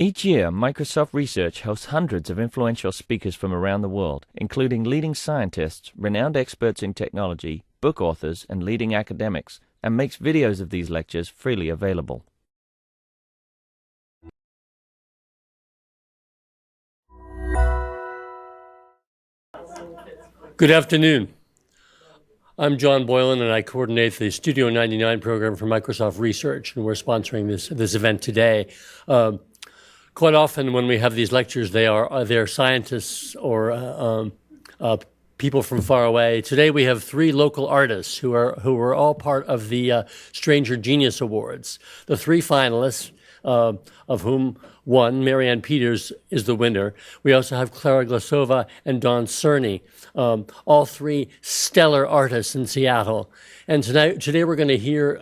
Each year, Microsoft Research hosts hundreds of influential speakers from around the world, including leading scientists, renowned experts in technology, book authors, and leading academics, and makes videos of these lectures freely available. Good afternoon. I'm John Boylan, and I coordinate the Studio99 program for Microsoft Research, and we're sponsoring this event today. Quite often when we have these lectures, they're scientists or people from far away. Today we have three local artists who are all part of the Stranger Genius Awards. The three finalists, of whom one, Marianne Peters, is the winner. We also have Clara Glasova and Dawn Cerny, all three stellar artists in Seattle. And today we're going to hear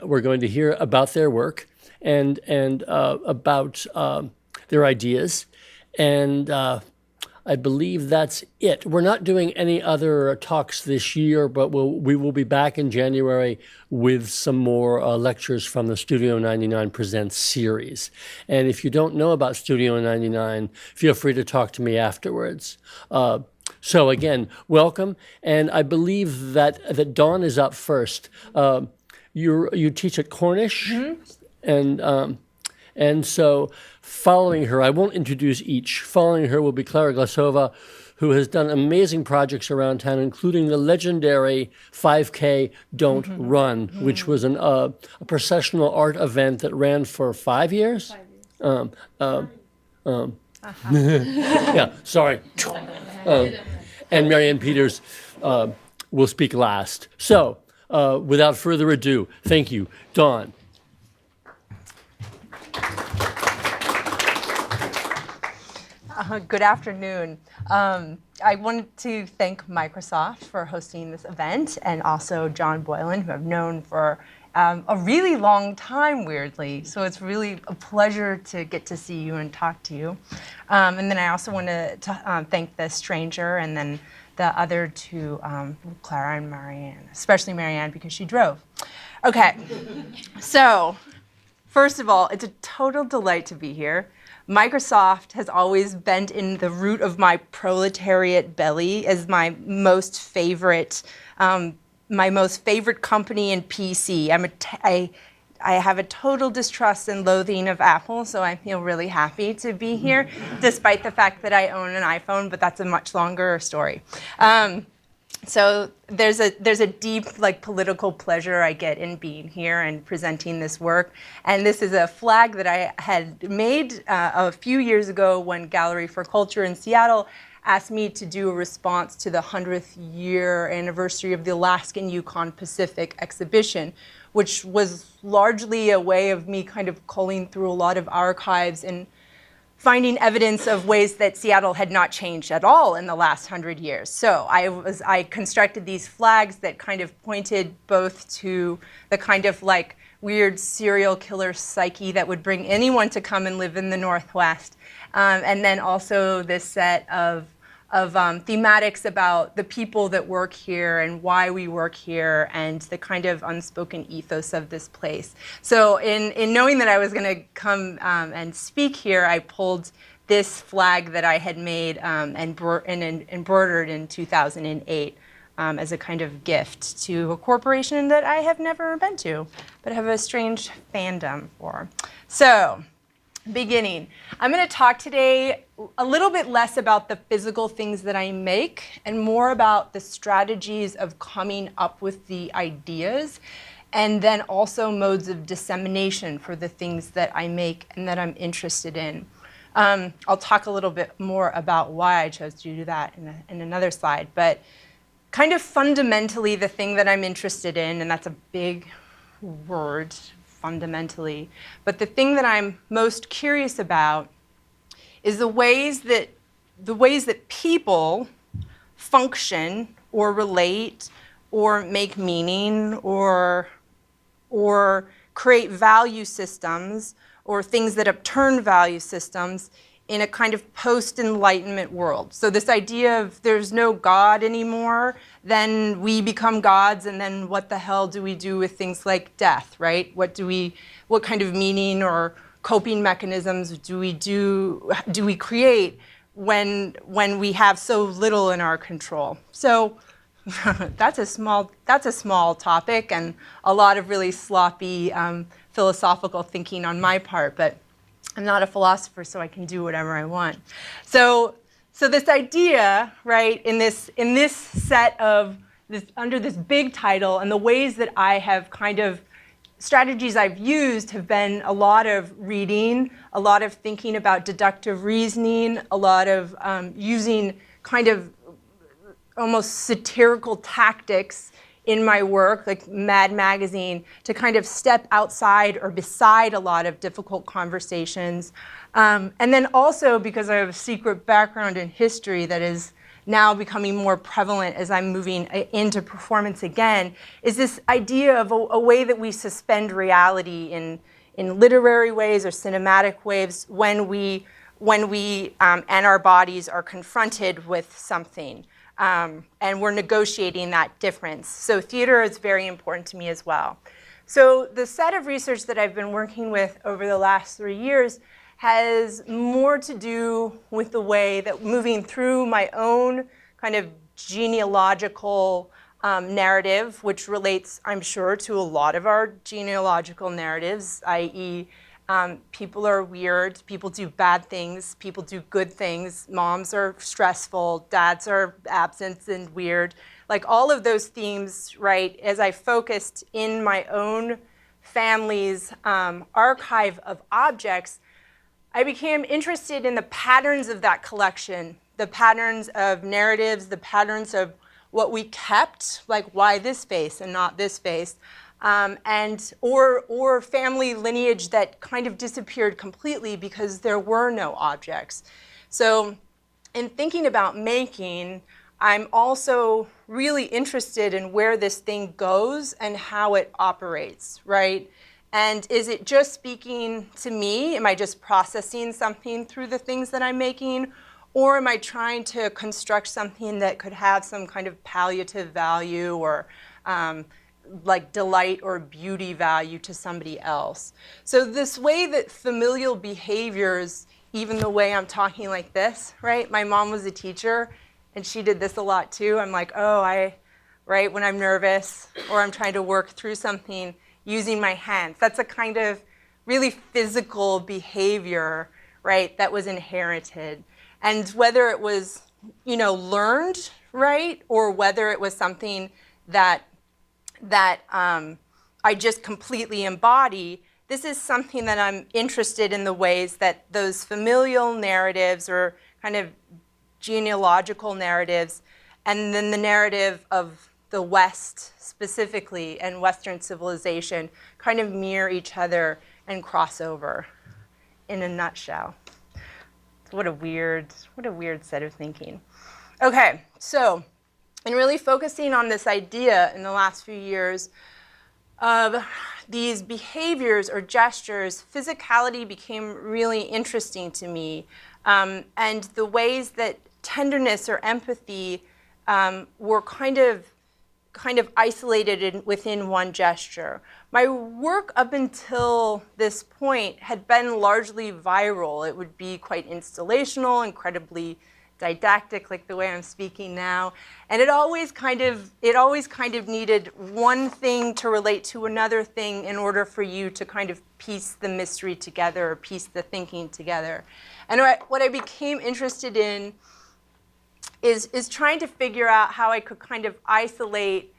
about their work and about their ideas, and I believe that's it. We're not doing any other talks this year, but we will be back in January with some more lectures from the Studio99 Presents series. And if you don't know about Studio99, feel free to talk to me afterwards. So again, welcome, and I believe that Dawn is up first. You teach at Cornish, and so following her, I won't introduce each. Following her will be Clara Glasova, who has done amazing projects around town, including the legendary 5K Don't Run, which was a processional art event that ran for 5 years? 5 years. Yeah, sorry. And Marianne Peters will speak last. So, without further ado, thank you. Dawn. Good afternoon. I wanted to thank Microsoft for hosting this event, and also John Boylan, who I've known for a really long time, weirdly. So it's really a pleasure to get to see you and talk to you. And then I also want to thank the stranger and then the other two, Clara and Marianne, especially Marianne because she drove. Okay, so first of all, it's a total delight to be here. Microsoft has always been in the root of my proletariat belly as my most favorite company in PC. I have a total distrust and loathing of Apple, so I feel really happy to be here, despite the fact that I own an iPhone, but that's a much longer story. So there's a deep political pleasure I get in being here and presenting this work. And this is a flag that I had made a few years ago when Gallery for Culture in Seattle asked me to do a response to the 100th year anniversary of the Alaskan Yukon Pacific exhibition, which was largely a way of me kind of culling through a lot of archives and finding evidence of ways that Seattle had not changed at all in the last 100 years. So I constructed these flags that kind of pointed both to the kind of weird serial killer psyche that would bring anyone to come and live in the Northwest, and then also this set of thematics about the people that work here and why we work here and the kind of unspoken ethos of this place. So in knowing that I was going to come and speak here, I pulled this flag that I had made and embroidered in 2008 as a kind of gift to a corporation that I have never been to, but have a strange fandom for. So, beginning. I'm going to talk today a little bit less about the physical things that I make and more about the strategies of coming up with the ideas, and then also modes of dissemination for the things that I make and that I'm interested in. I'll talk a little bit more about why I chose to do that in another slide, but kind of fundamentally the thing that I'm interested in, and that's a big word, fundamentally, but the thing that I'm most curious about is the ways that people function or relate or make meaning or create value systems or things that upturn value systems in a kind of post-Enlightenment world. So this idea of there's no God anymore, then we become gods, and then what the hell do we do with things like death, right? What kind of meaning or coping mechanisms do we create when we have so little in our control? So that's a small topic and a lot of really sloppy philosophical thinking on my part, but I'm not a philosopher, so I can do whatever I want. So this idea, right, in this set of this, under this big title, and the ways that I have kind of strategies I've used have been a lot of reading, a lot of thinking about deductive reasoning, a lot of using kind of almost satirical tactics in my work, like Mad Magazine, to kind of step outside or beside a lot of difficult conversations. And then also, because I have a secret background in history that is now becoming more prevalent as I'm moving into performance again, is this idea of a way that we suspend reality in literary ways or cinematic ways when we and our bodies are confronted with something. And we're negotiating that difference. So theater is very important to me as well. So the set of research that I've been working with over the last 3 years has more to do with the way that moving through my own kind of genealogical narrative, which relates, I'm sure, to a lot of our genealogical narratives, i.e., people are weird, people do bad things, people do good things, moms are stressful, dads are absent and weird. Like all of those themes, right, as I focused in my own family's archive of objects, I became interested in the patterns of that collection, the patterns of narratives, the patterns of what we kept, like why this face and not this face, or family lineage that kind of disappeared completely because there were no objects. So in thinking about making, I'm also really interested in where this thing goes and how it operates, right? And is it just speaking to me? Am I just processing something through the things that I'm making? Or am I trying to construct something that could have some kind of palliative value or like delight or beauty value to somebody else? So this way that familial behaviors, even the way I'm talking like this, right? My mom was a teacher and she did this a lot too. I'm like, oh, right, when I'm nervous or I'm trying to work through something, using my hands. That's a kind of really physical behavior, right, that was inherited. And whether it was, learned, right, or whether it was something that I just completely embody, this is something that I'm interested in the ways that those familial narratives or kind of genealogical narratives, and then the narrative of the West specifically and Western civilization kind of mirror each other and cross over in a nutshell. What a weird set of thinking. Okay, so in really focusing on this idea in the last few years of these behaviors or gestures, physicality became really interesting to me, and the ways that tenderness or empathy were kind of isolated within one gesture. My work up until this point had been largely viral. It would be quite installational, incredibly didactic, like the way I'm speaking now. And it always kind of needed one thing to relate to another thing in order for you to kind of piece the mystery together or piece the thinking together. And what I became interested in is trying to figure out how I could kind of isolate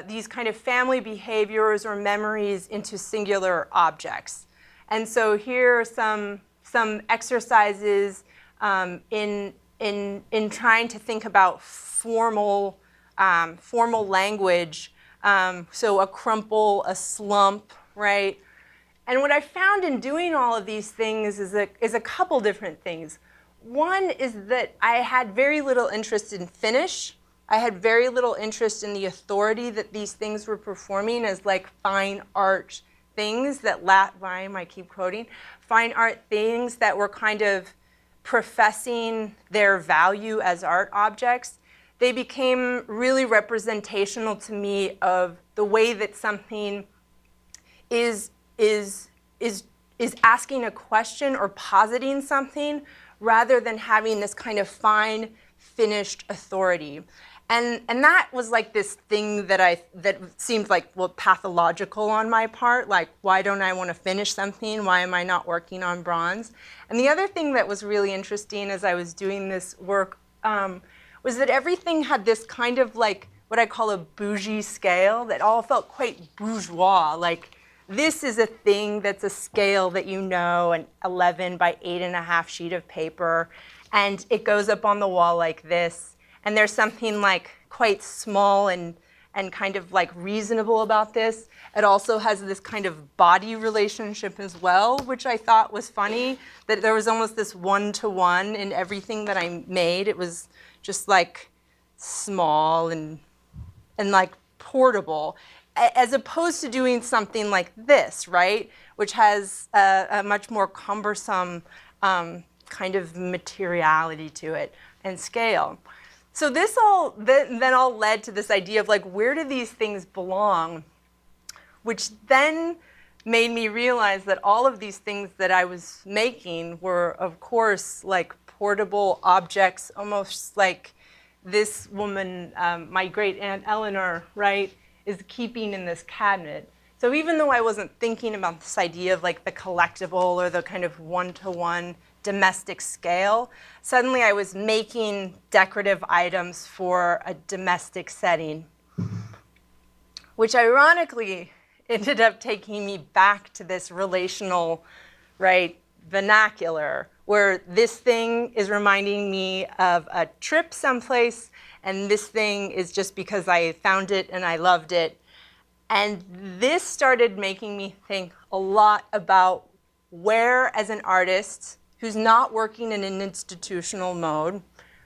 these kind of family behaviors or memories into singular objects. And so here are some exercises in trying to think about formal language. So a crumple, a slump, right? And what I found in doing all of these things is a couple different things. One is that I had very little interest in finish. I had very little interest in the authority that these things were performing as like fine art things that why am I keep quoting? Fine art things that were kind of professing their value as art objects. They became really representational to me of the way that something is is asking a question or positing something rather than having this kind of fine, finished authority. And that was like this thing that seemed like, well, pathological on my part. Like, why don't I want to finish something? Why am I not working on bronze? And the other thing that was really interesting as I was doing this work was that everything had this kind of like what I call a bougie scale that all felt quite bourgeois. Like, this is a thing that's a scale that you know, an 11 by 8.5 sheet of paper, and it goes up on the wall like this. And there's something like quite small and kind of like reasonable about this. It also has this kind of body relationship as well, which I thought was funny, that there was almost this one-to-one in everything that I made. It was just like small and like portable, as opposed to doing something like this, right? Which has a much more cumbersome kind of materiality to it and scale. So this then all led to this idea of like, where do these things belong? Which then made me realize that all of these things that I was making were, of course, like portable objects, almost like this woman, my great aunt Eleanor, right, is keeping in this cabinet. So even though I wasn't thinking about this idea of like the collectible or the kind of one-to-one domestic scale, suddenly I was making decorative items for a domestic setting, which ironically ended up taking me back to this relational, right, vernacular, where this thing is reminding me of a trip someplace, and this thing is just because I found it and I loved it. And this started making me think a lot about where, as an artist who's not working in an institutional mode,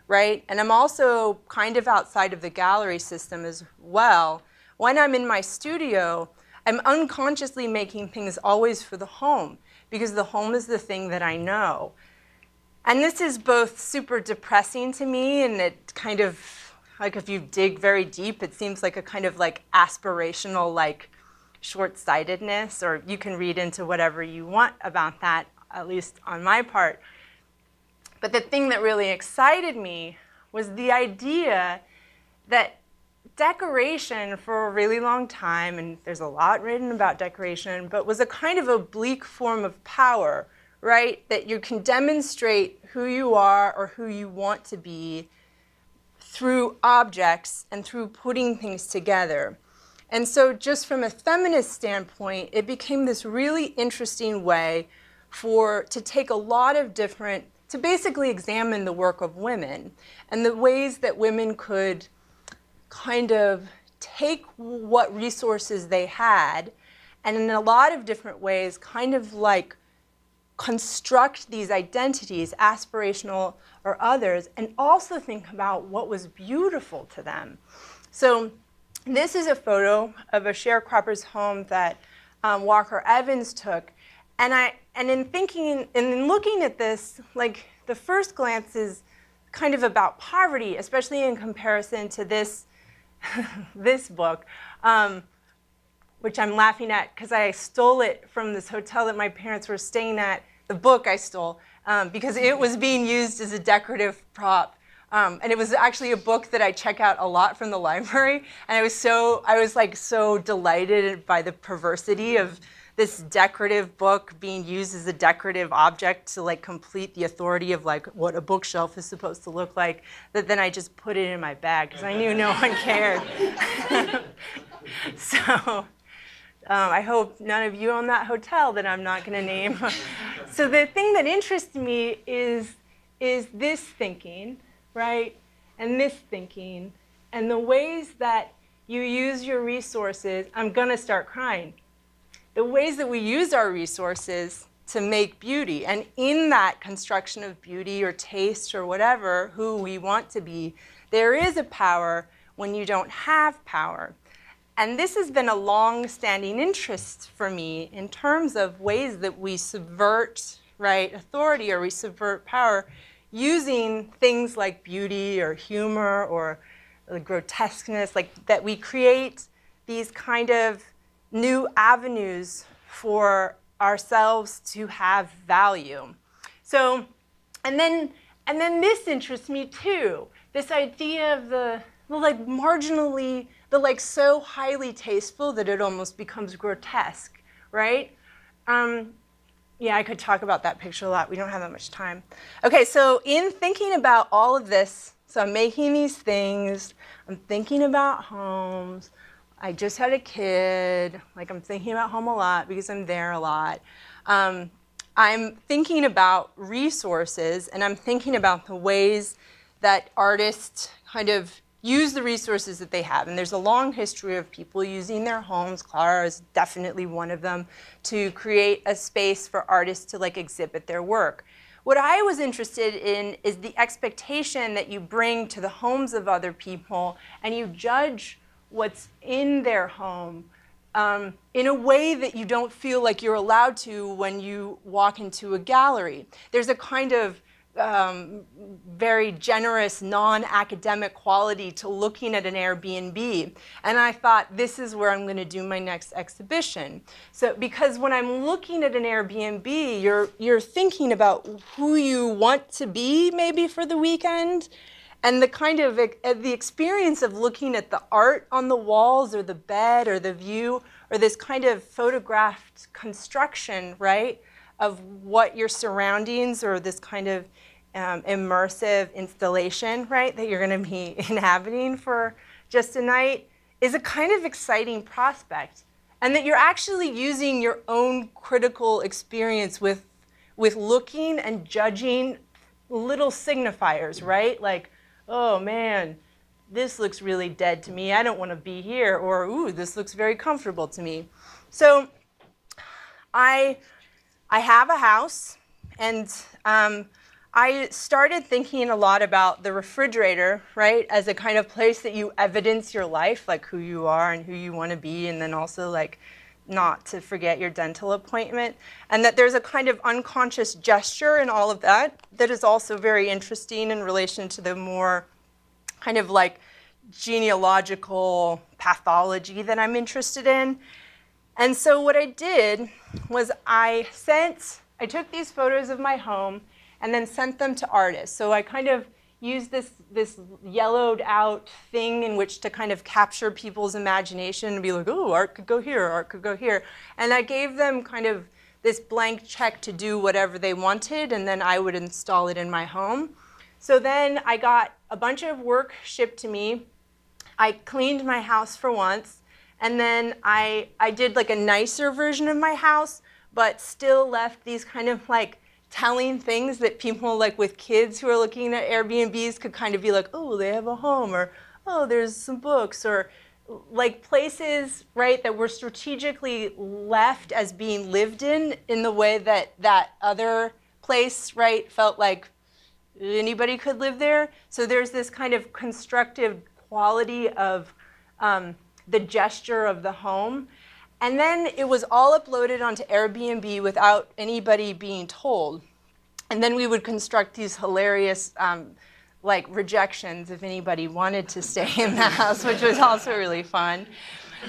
right? And I'm also kind of outside of the gallery system as well. When I'm in my studio, I'm unconsciously making things always for the home, because the home is the thing that I know. And this is both super depressing to me, and it kind of, like if you dig very deep, it seems like a kind of like aspirational, like short-sightedness, or you can read into whatever you want about that, at least on my part. But the thing that really excited me was the idea that decoration for a really long time, and there's a lot written about decoration, but was a kind of oblique form of power, right? That you can demonstrate who you are or who you want to be through objects and through putting things together. And so just from a feminist standpoint, it became this really interesting way to take a lot of different, to basically examine the work of women and the ways that women could kind of take what resources they had and in a lot of different ways kind of like construct these identities, aspirational or others, and also think about what was beautiful to them. So this is a photo of a sharecropper's home that Walker Evans took. And in thinking and in looking at this, like the first glance is kind of about poverty, especially in comparison to this this book, which I'm laughing at because I stole it from this hotel that my parents were staying at. The book I stole because it was being used as a decorative prop. And it was actually a book that I check out a lot from the library. And I was like so delighted by the perversity of this decorative book being used as a decorative object to like complete the authority of like what a bookshelf is supposed to look like, that then I just put it in my bag because I knew no one cared. So I hope none of you own that hotel that I'm not going to name. So the thing that interests me is this thinking, right? And this thinking, and the ways that you use your resources. I'm going to start crying. The ways that we use our resources to make beauty. And in that construction of beauty or taste or whatever, who we want to be, there is a power when you don't have power. And this has been a long-standing interest for me in terms of ways that we subvert, right, authority, or we subvert power using things like beauty or humor or the grotesqueness, like that we create these kind of new avenues for ourselves to have value. So, and then this interests me too. This idea of the like marginally, the like so highly tasteful that it almost becomes grotesque, right? Yeah, I could talk about that picture a lot. We don't have that much time. Okay, so in thinking about all of this, so I'm making these things, I'm thinking about homes, I just had a kid, like I'm thinking about home a lot because I'm there a lot. I'm thinking about resources, and I'm thinking about the ways that artists kind of use the resources that they have. And there's a long history of people using their homes. Clara is definitely one of them, to create a space for artists to like exhibit their work. What I was interested in is the expectation that you bring to the homes of other people, and you judge what's in their home in a way that you don't feel like you're allowed to when you walk into a gallery. There's a kind of very generous, non-academic quality to looking at an Airbnb. And I thought, this is where I'm going to do my next exhibition. So, because when I'm looking at an Airbnb, you're thinking about who you want to be maybe for the weekend. And the kind of the experience of looking at the art on the walls or the bed or the view or this kind of photographed construction, right, of what your surroundings or this kind of immersive installation, right, that you're going to be inhabiting for just a night is a kind of exciting prospect. And that you're actually using your own critical experience with looking and judging little signifiers, right? Like, oh man, this looks really dead to me. I don't want to be here. Or, ooh, this looks very comfortable to me. So I have a house, and I started thinking a lot about the refrigerator, right, as a kind of place that you evidence your life, like who you are and who you want to be, and then also like not to forget your dental appointment, and that there's a kind of unconscious gesture in all of that that is also very interesting in relation to the more kind of like genealogical pathology that I'm interested in. And so what I did was I took these photos of my home and then sent them to artists. So I kind of used this yellowed out thing in which to kind of capture people's imagination and be like, oh, art could go here, art could go here. And I gave them kind of this blank check to do whatever they wanted, and then I would install it in my home. So then I got a bunch of work shipped to me. I cleaned my house for once, and then I did like a nicer version of my house, but still left these kind of like telling things that people like with kids who are looking at Airbnbs could kind of be like, oh, they have a home, or oh, there's some books, or like places, right, that were strategically left as being lived in the way that that other place, right, felt like anybody could live there. So there's this kind of constructive quality of the gesture of the home. And then it was all uploaded onto Airbnb without anybody being told. And then we would construct these hilarious like rejections if anybody wanted to stay in the house, which was also really fun.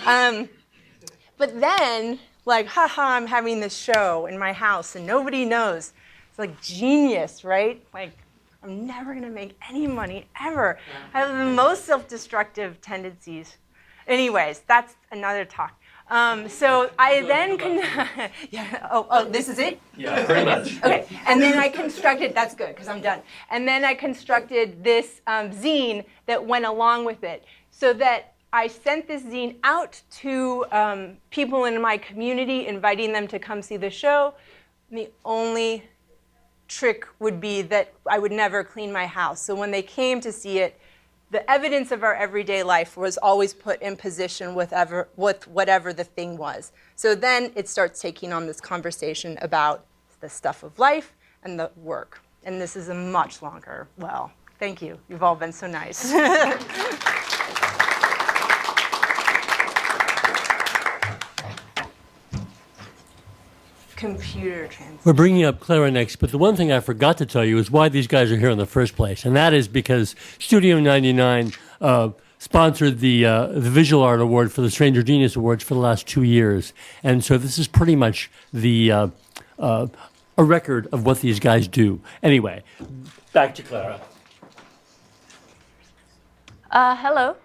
But then, like, haha, I'm having this show in my house and nobody knows. It's like genius, right? Like, I'm never going to make any money ever. I have the most self-destructive tendencies. Anyways, that's another talk. So I then this is it? Yeah, pretty much. Okay, and then I constructed, that's good, because I'm done. And then I constructed this zine that went along with it, so that I sent this zine out to people in my community, inviting them to come see the show. The only trick would be that I would never clean my house. So when they came to see it, the evidence of our everyday life was always put in position with whatever the thing was. So then it starts taking on this conversation about the stuff of life and the work. And this is a much longer, well, thank you. You've all been so nice. Computer translation. We're bringing up Clara next, but the one thing I forgot to tell you is why these guys are here in the first place, and that is because Studio99 sponsored the Visual Art Award for the Stranger Genius Awards for the last 2 years. And so this is pretty much a record of what these guys do. Anyway, back to Clara. Hello,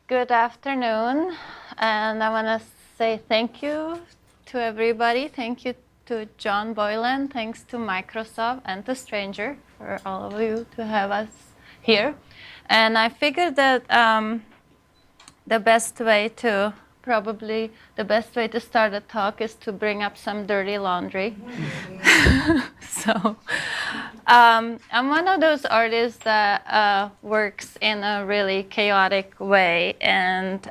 good afternoon. And I want to say thank you to everybody. Thank you to John Boylan. Thanks to Microsoft and to Stranger for all of you to have us here. And I figured that the best way to start a talk is to bring up some dirty laundry. So I'm one of those artists that works in a really chaotic way. And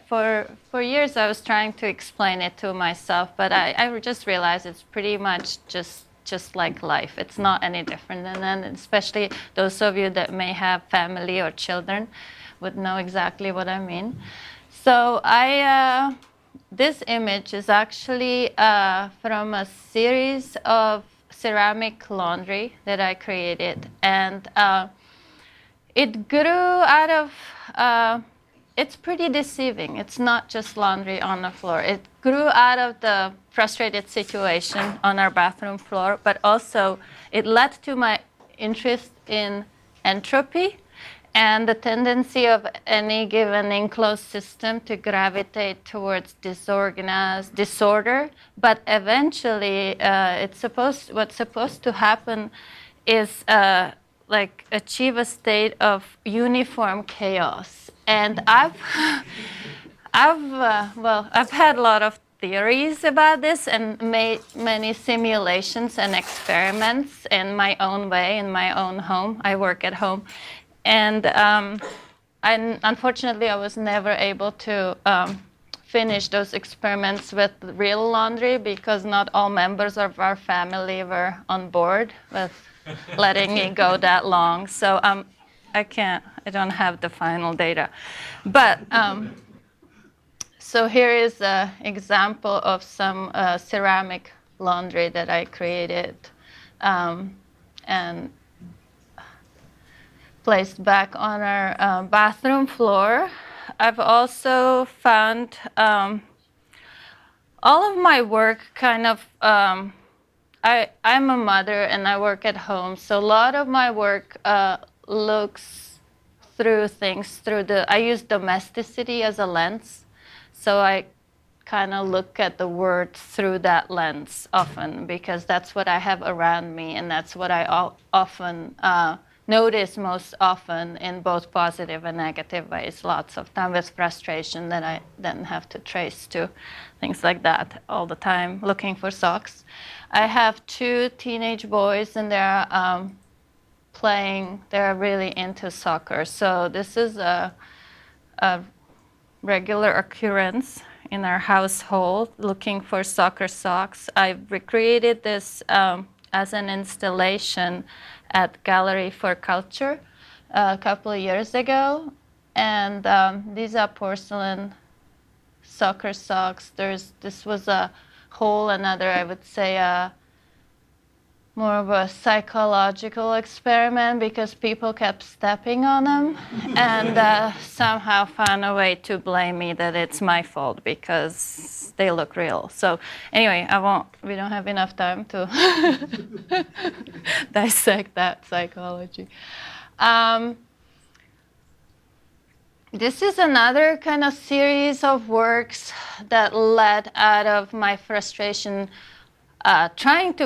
for years I was trying to explain it to myself, but I just realized it's pretty much just like life. It's not any different than that, and especially those of you that may have family or children would know exactly what I mean. So this image is actually from a series of ceramic laundry that I created, and it grew out of, it's pretty deceiving. It's not just laundry on the floor. It grew out of the frustrated situation on our bathroom floor, but also it led to my interest in entropy and the tendency of any given enclosed system to gravitate towards disorder. But eventually, what's supposed to happen is achieve a state of uniform chaos. And I've had a lot of theories about this and made many simulations and experiments in my own way, in my own home. I work at home. And unfortunately, I was never able to finish those experiments with real laundry because not all members of our family were on board with letting me go that long. So I don't have the final data. But so here is an example of some ceramic laundry that I created and placed back on our bathroom floor. I've also found all of my work kind of, I'm a mother and I work at home, so a lot of my work looks through things I use domesticity as a lens. So I kind of look at the world through that lens often because that's what I have around me and that's what I often notice most often in both positive and negative ways. Lots of time with frustration that I then have to trace to things like that all the time, looking for socks. I have 2 teenage boys and they're playing, they're really into soccer. So this is a regular occurrence in our household, looking for soccer socks. I recreated this as an installation at Gallery for Culture a couple of years ago. And these are porcelain soccer socks. This was a whole another, I would say, more of a psychological experiment because people kept stepping on them and somehow found a way to blame me that it's my fault because they look real. So anyway, we don't have enough time to dissect that psychology. This is another kind of series of works that led out of my frustration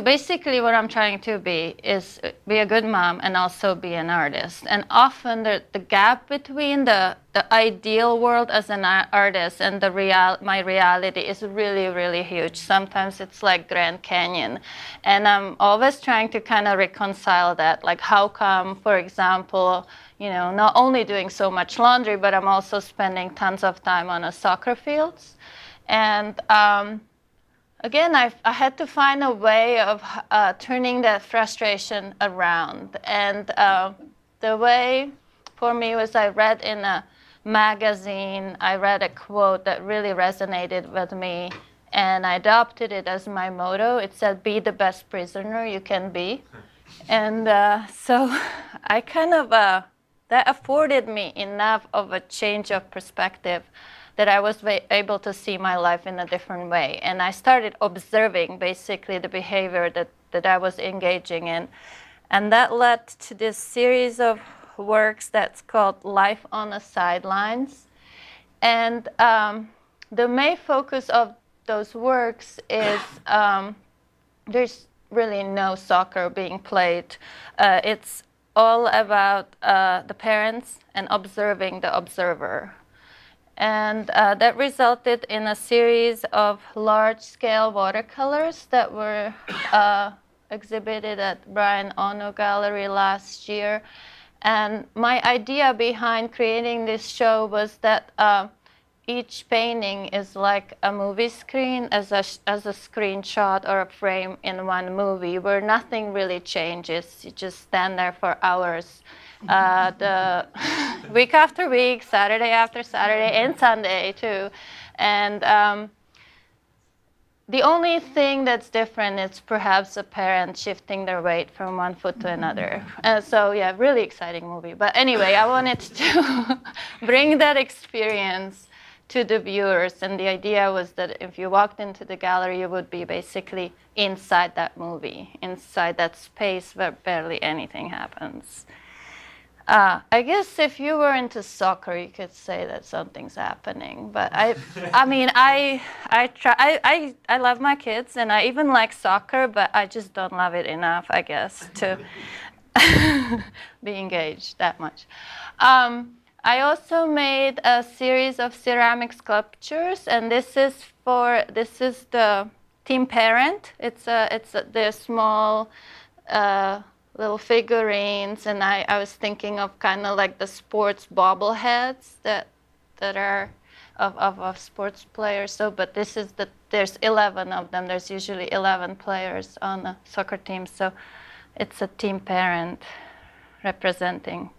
basically what I'm trying to be is be a good mom and also be an artist. And often the gap between the ideal world as an artist and my reality is really, really huge. Sometimes it's like Grand Canyon. And I'm always trying to kind of reconcile that. Like how come, for example, not only doing so much laundry, but I'm also spending tons of time on a soccer fields. And again, I had to find a way of turning that frustration around. And the way for me was I read in a magazine, I read a quote that really resonated with me, and I adopted it as my motto. It said, "Be the best prisoner you can be." And so I kind of, that afforded me enough of a change of perspective that I was able to see my life in a different way. And I started observing basically the behavior that I was engaging in. And that led to this series of works that's called Life on the Sidelines. And the main focus of those works is there's really no soccer being played. It's all about the parents and observing the observer. And that resulted in a series of large-scale watercolors that were exhibited at Brian Ono Gallery last year. And my idea behind creating this show was that each painting is like a movie screen, as a screenshot or a frame in one movie, where nothing really changes. You just stand there for hours. The week after week, Saturday after Saturday, and Sunday too. And the only thing that's different is perhaps a parent shifting their weight from one foot to another. So yeah, really exciting movie. But anyway, I wanted to bring that experience to the viewers. And the idea was that if you walked into the gallery, you would be basically inside that movie, inside that space where barely anything happens. I guess if you were into soccer, you could say that something's happening. But I love my kids, and I even like soccer, but I just don't love it enough, I guess, to be engaged that much. I also made a series of ceramic sculptures, and this is the Team Parent. They're small little figurines, and I was thinking of kind of like the sports bobbleheads that are of sports players. So, but there's 11 of them. There's usually 11 players on a soccer team, so it's a Team Parent representing.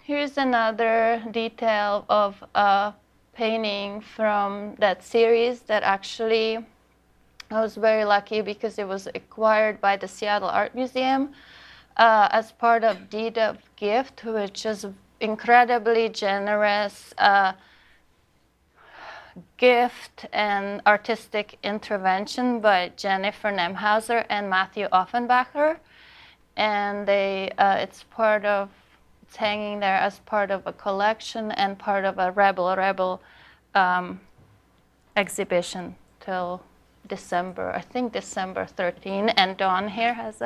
Here's another detail of a painting from that series that actually I was very lucky because it was acquired by the Seattle Art Museum as part of Deed of Gift, which is incredibly generous gift and artistic intervention by Jennifer Nemhauser and Matthew Offenbacher. And it's hanging there as part of a collection and part of a Rebel exhibition till December 13, and Dawn here has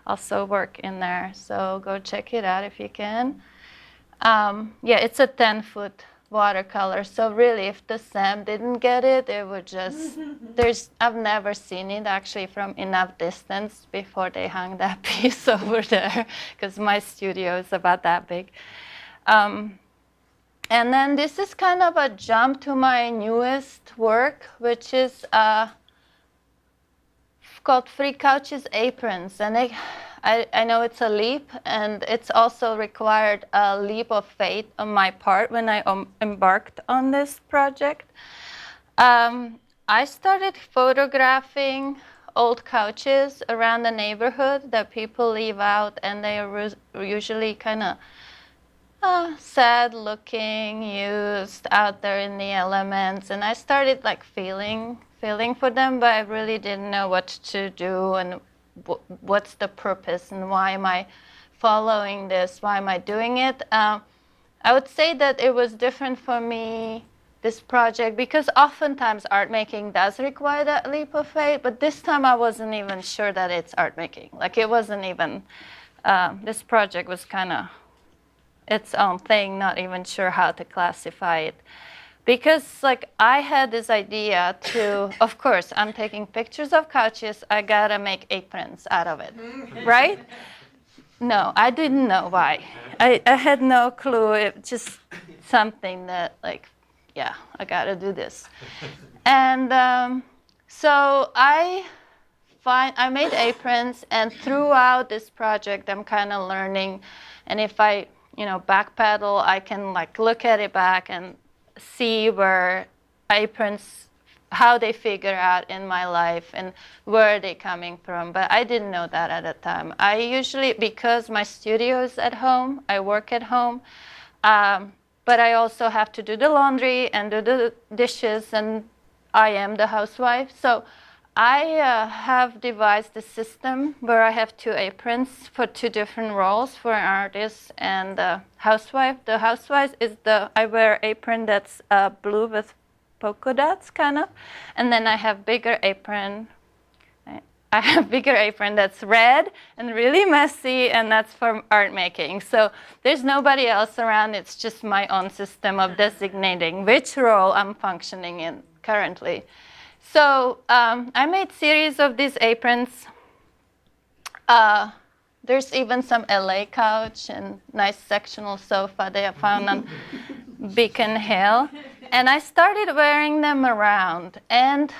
also work in there, so go check it out if you can. It's a 10-foot watercolor, so really if the Sam didn't get it, it would just, I've never seen it actually from enough distance before they hung that piece over there, because my studio is about that big. And then this is kind of a jump to my newest work, which is called Free Couches Aprons, and I know it's a leap, and it's also required a leap of faith on my part when I embarked on this project. I started photographing old couches around the neighborhood that people leave out, and they are usually kind of sad looking, used out there in the elements, and I started like feeling for them, but I really didn't know what to do and what's the purpose and why am I following this, why am I doing it. I would say that it was different for me, this project, because oftentimes art making does require that leap of faith, but this time I wasn't even sure that it's art making. Like it wasn't even, this project was kind of its own thing, not even sure how to classify it. Because like I had this idea to, of course, I'm taking pictures of couches, I gotta make aprons out of it, right? No, I didn't know why. I had no clue, it just something that like, yeah, I gotta do this. And so I made aprons, and throughout this project I'm kind of learning, and if I, backpedal, I can like look at it back and see where aprons how they figure out in my life and where they're coming from. But I didn't know that at the time. I usually, because my studio is at home, I work at home, but I also have to do the laundry and do the dishes, and I am the housewife. So I have devised a system where I have 2 aprons for 2 different roles, for an artist and a housewife. The housewife is I wear apron that's blue with polka dots, kind of, and then I have bigger apron. I have bigger apron that's red and really messy, and that's for art making. So there's nobody else around. It's just my own system of designating which role I'm functioning in currently. So I made series of these aprons. There's even some LA couch and nice sectional sofa they have found on Beacon Hill. And I started wearing them around. And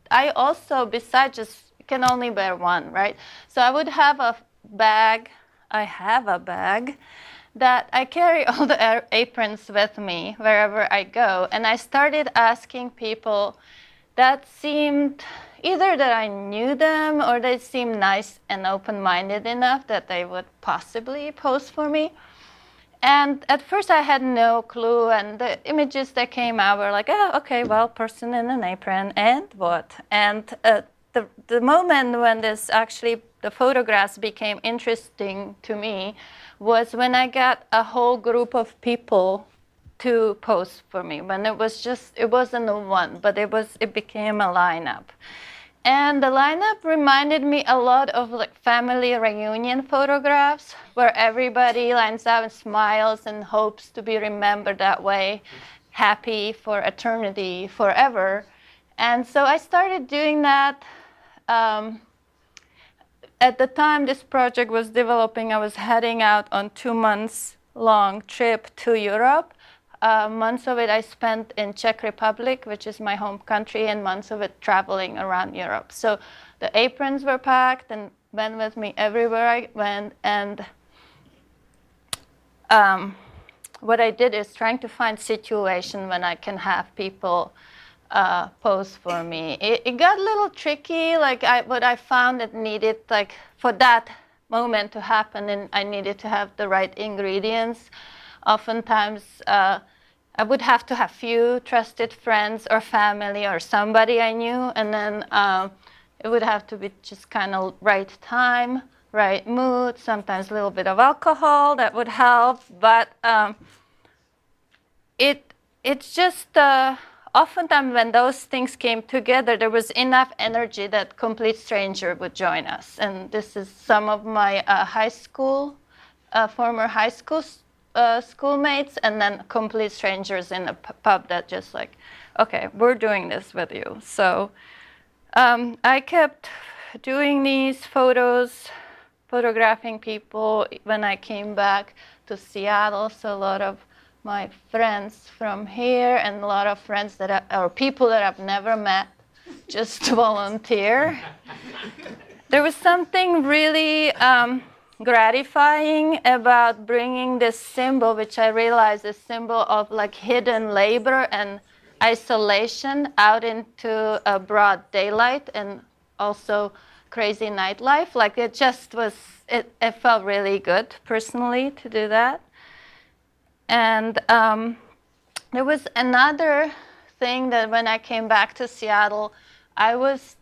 I also, besides just, you can only wear one, right? So I would have a bag. I have a bag that I carry all the aprons with me wherever I go. And I started asking people that seemed either that I knew them or they seemed nice and open-minded enough that they would possibly pose for me. And at first I had no clue, and the images that came out were like, oh, okay, well, person in an apron, and what? And the moment when the photographs became interesting to me was when I got a whole group of people to pose for me. When it wasn't a one, but it became a lineup. And the lineup reminded me a lot of like family reunion photographs where everybody lines up and smiles and hopes to be remembered that way, happy for eternity, forever. And so I started doing that. At the time this project was developing, I was heading out on 2 months long trip to Europe. Months of it I spent in Czech Republic, which is my home country, and months of it traveling around Europe. So the aprons were packed and went with me everywhere I went. And what I did is trying to find situation when I can have people pose for me. It got a little tricky. What I found it needed, like for that moment to happen, and I needed to have the right ingredients. Oftentimes, I would have to have few trusted friends or family or somebody I knew, and then it would have to be just kind of right time, right mood, sometimes a little bit of alcohol that would help, but it's just oftentimes when those things came together, there was enough energy that complete stranger would join us. And this is some of my former high school schoolmates, and then complete strangers in a pub that just like, okay, we're doing this with you. So I kept doing these photographing people when I came back to Seattle. So a lot of my friends from here and a lot of friends or people that I've never met just volunteer. There was something really gratifying about bringing this symbol, which I realized is a symbol of like hidden labor and isolation, out into a broad daylight and also crazy nightlife. Like it felt really good personally to do that. And there was another thing that when I came back to Seattle, I was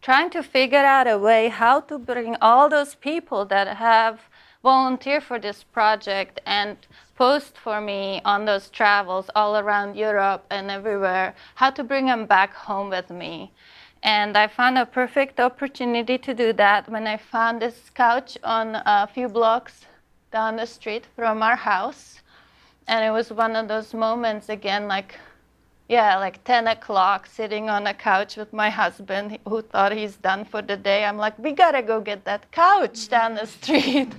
trying to figure out a way how to bring all those people that have volunteered for this project and posed for me on those travels all around Europe and everywhere, how to bring them back home with me. And I found a perfect opportunity to do that when I found this couch on a few blocks down the street from our house. And it was one of those moments again, like 10 o'clock, sitting on a couch with my husband who thought he's done for the day. I'm like, we gotta go get that couch down the street.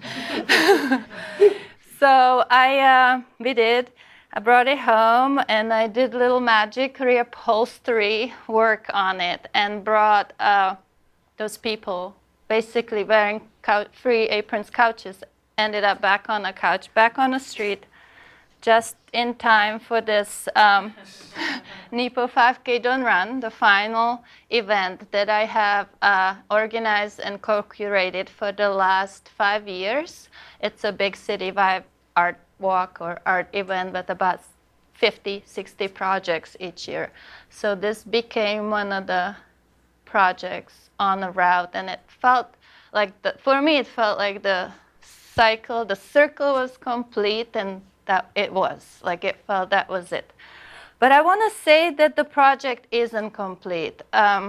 So we did. I brought it home and I did little magic reupholstery work on it and brought those people basically wearing free aprons couches, ended up back on a couch, back on the street, just in time for this NEPO 5K Don't Run, the final event that I have organized and co-curated for the last 5 years. It's a big city-wide art walk or art event with about 50, 60 projects each year. So this became one of the projects on the route, and it felt like, for me, it felt like the circle was complete, and that it was. Like, it felt that was it. But I want to say that the project isn't complete. There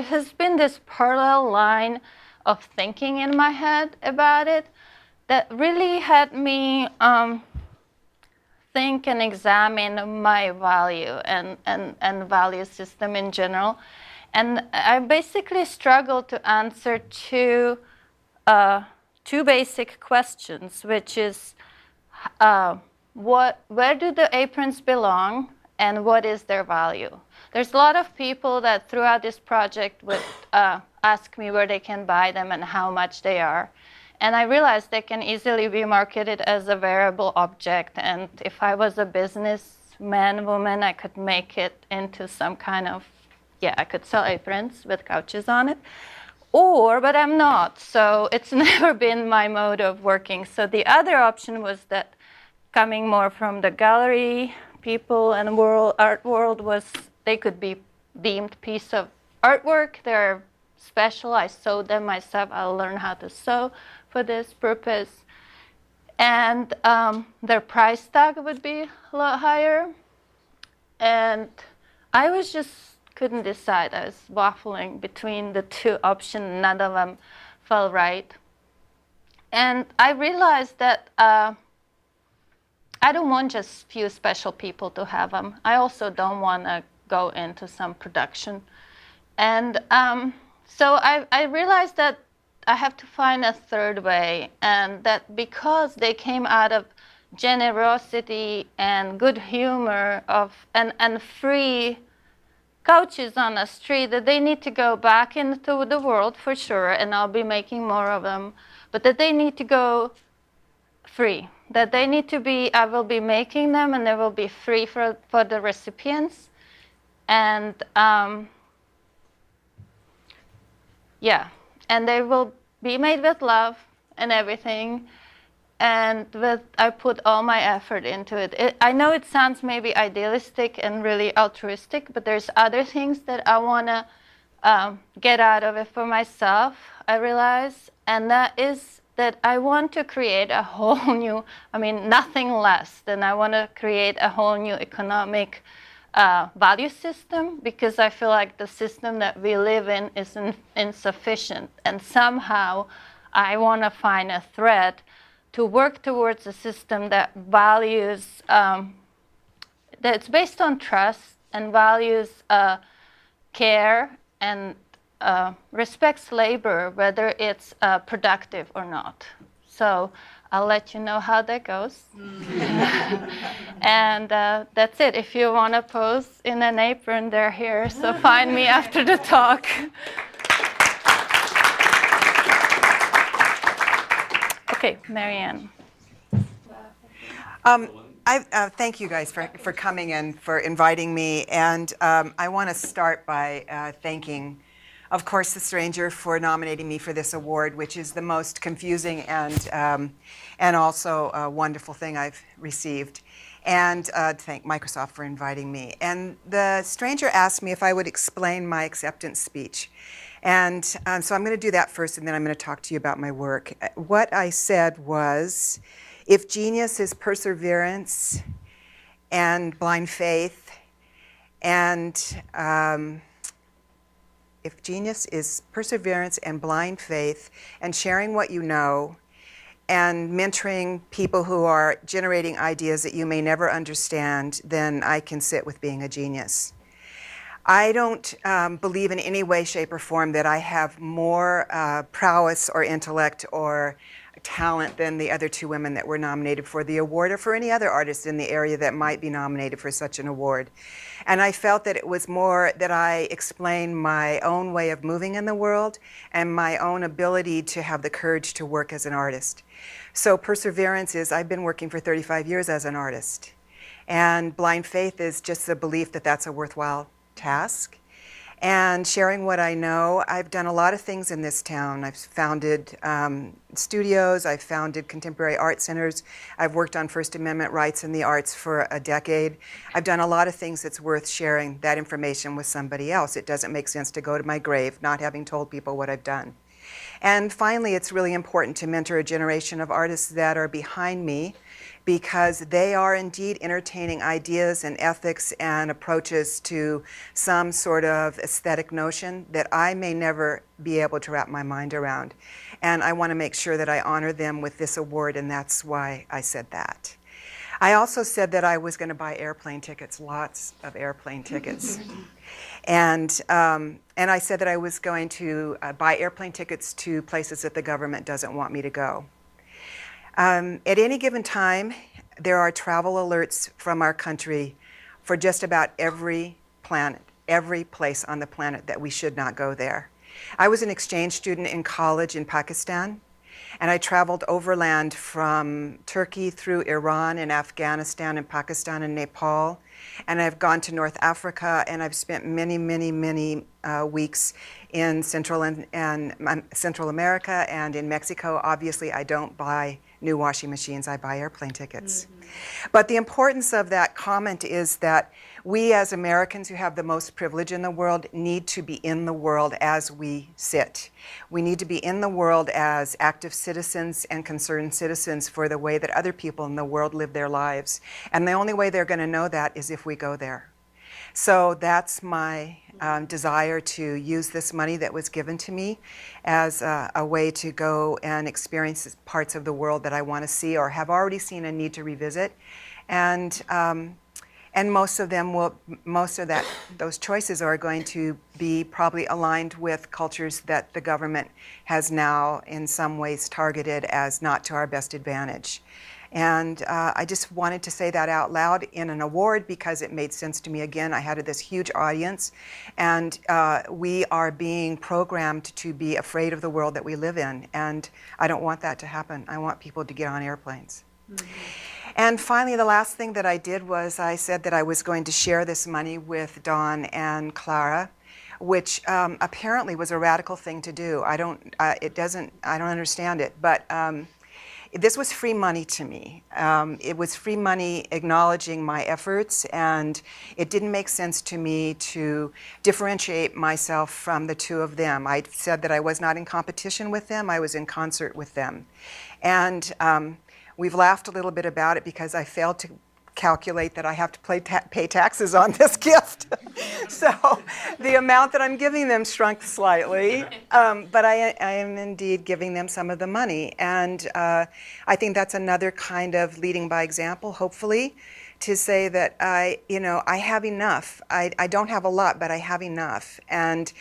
has been this parallel line of thinking in my head about it that really had me think and examine my value and value system in general. And I basically struggled to answer two basic questions, which is where do the aprons belong and what is their value? There's a lot of people that throughout this project would ask me where they can buy them and how much they are. And I realized they can easily be marketed as a wearable object. And if I was a businessman, woman, I could make it into some kind of, I could sell aprons with couches on it. But I'm not. So it's never been my mode of working. So the other option was that coming more from the gallery people and art world was they could be deemed piece of artwork. They're special. I sewed them myself. I'll learn how to sew for this purpose. And their price tag would be a lot higher. And I couldn't decide. I was waffling between the two options. None of them felt right. And I realized that I don't want just few special people to have them. I also don't want to go into some production. And so I realized that I have to find a third way, and that because they came out of generosity and good humor and free couches on the street, that they need to go back into the world for sure, and I'll be making more of them, but that they need to go free, that they need to be, I will be making them and they will be free for the recipients. And and they will be made with love and everything. And I put all my effort into it. I know it sounds maybe idealistic and really altruistic, but there's other things that I want to get out of it for myself, I realize. And that is that I want to create a whole new, nothing less than I want to create a whole new economic value system, because I feel like the system that we live in is insufficient. And somehow I want to find a thread to work towards a system that values, that's based on trust and values care and respects labor, whether it's productive or not. So I'll let you know how that goes. And that's it. If you want to pose in an apron, they're here. So find me after the talk. Okay, Marianne. Thank you guys for coming and for inviting me. And I want to start by thanking, of course, The Stranger for nominating me for this award, which is the most confusing and also a wonderful thing I've received. And thank Microsoft for inviting me. And The Stranger asked me if I would explain my acceptance speech. And so I'm going to do that first, and then I'm going to talk to you about my work. What I said was, if genius is perseverance and blind faith, and if genius is perseverance and blind faith and sharing what you know and mentoring people who are generating ideas that you may never understand, then I can sit with being a genius. I don't believe in any way, shape, or form that I have more prowess or intellect or talent than the other two women that were nominated for the award, or for any other artists in the area that might be nominated for such an award. And I felt that it was more that I explained my own way of moving in the world and my own ability to have the courage to work as an artist. So perseverance is, I've been working for 35 years as an artist. And blind faith is just the belief that that's a worthwhile task. And sharing what I know, I've done a lot of things in this town. I've founded studios, I've founded contemporary art centers, I've worked on First Amendment rights in the arts for a decade. I've done a lot of things that's worth sharing that information with somebody else. It doesn't make sense to go to my grave not having told people what I've done. And finally, it's really important to mentor a generation of artists that are behind me, because they are indeed entertaining ideas and ethics and approaches to some sort of aesthetic notion that I may never be able to wrap my mind around. And I want to make sure that I honor them with this award, and that's why I said that. I also said that I was going to buy airplane tickets, lots of airplane tickets. And I said that I was going to buy airplane tickets to places that the government doesn't want me to go. At any given time, there are travel alerts from our country for just about every planet, every place on the planet that we should not go there. I was an exchange student in college in Pakistan, and I traveled overland from Turkey through Iran and Afghanistan and Pakistan and Nepal. And I've gone to North Africa, and I've spent many, many, many weeks in Central America and in Mexico. Obviously, I don't buy new washing machines, I buy airplane tickets. But the importance of that comment is that we as Americans who have the most privilege in the world need to be in the world as we sit. We need to be in the world as active citizens and concerned citizens for the way that other people in the world live their lives. And the only way they're going to know that is if we go there. So that's my desire to use this money that was given to me as a way to go and experience parts of the world that I want to see or have already seen and need to revisit. And most of those choices are going to be probably aligned with cultures that the government has now in some ways targeted as not to our best advantage. And I just wanted to say that out loud in an award because it made sense to me. Again, I had this huge audience, and we are being programmed to be afraid of the world that we live in. And I don't want that to happen. I want people to get on airplanes. Mm-hmm. And finally, the last thing that I did was I said that I was going to share this money with Don and Clara, which apparently was a radical thing to do. I don't understand it, but this was free money to me. It was free money acknowledging my efforts, and it didn't make sense to me to differentiate myself from the two of them. I said that I was not in competition with them, I was in concert with them. And we've laughed a little bit about it because I failed to calculate that I have to pay taxes on this gift. So the amount that I'm giving them shrunk slightly, but I am indeed giving them some of the money. And I think that's another kind of leading by example, hopefully, to say that I have enough. I don't have a lot, but I have enough. And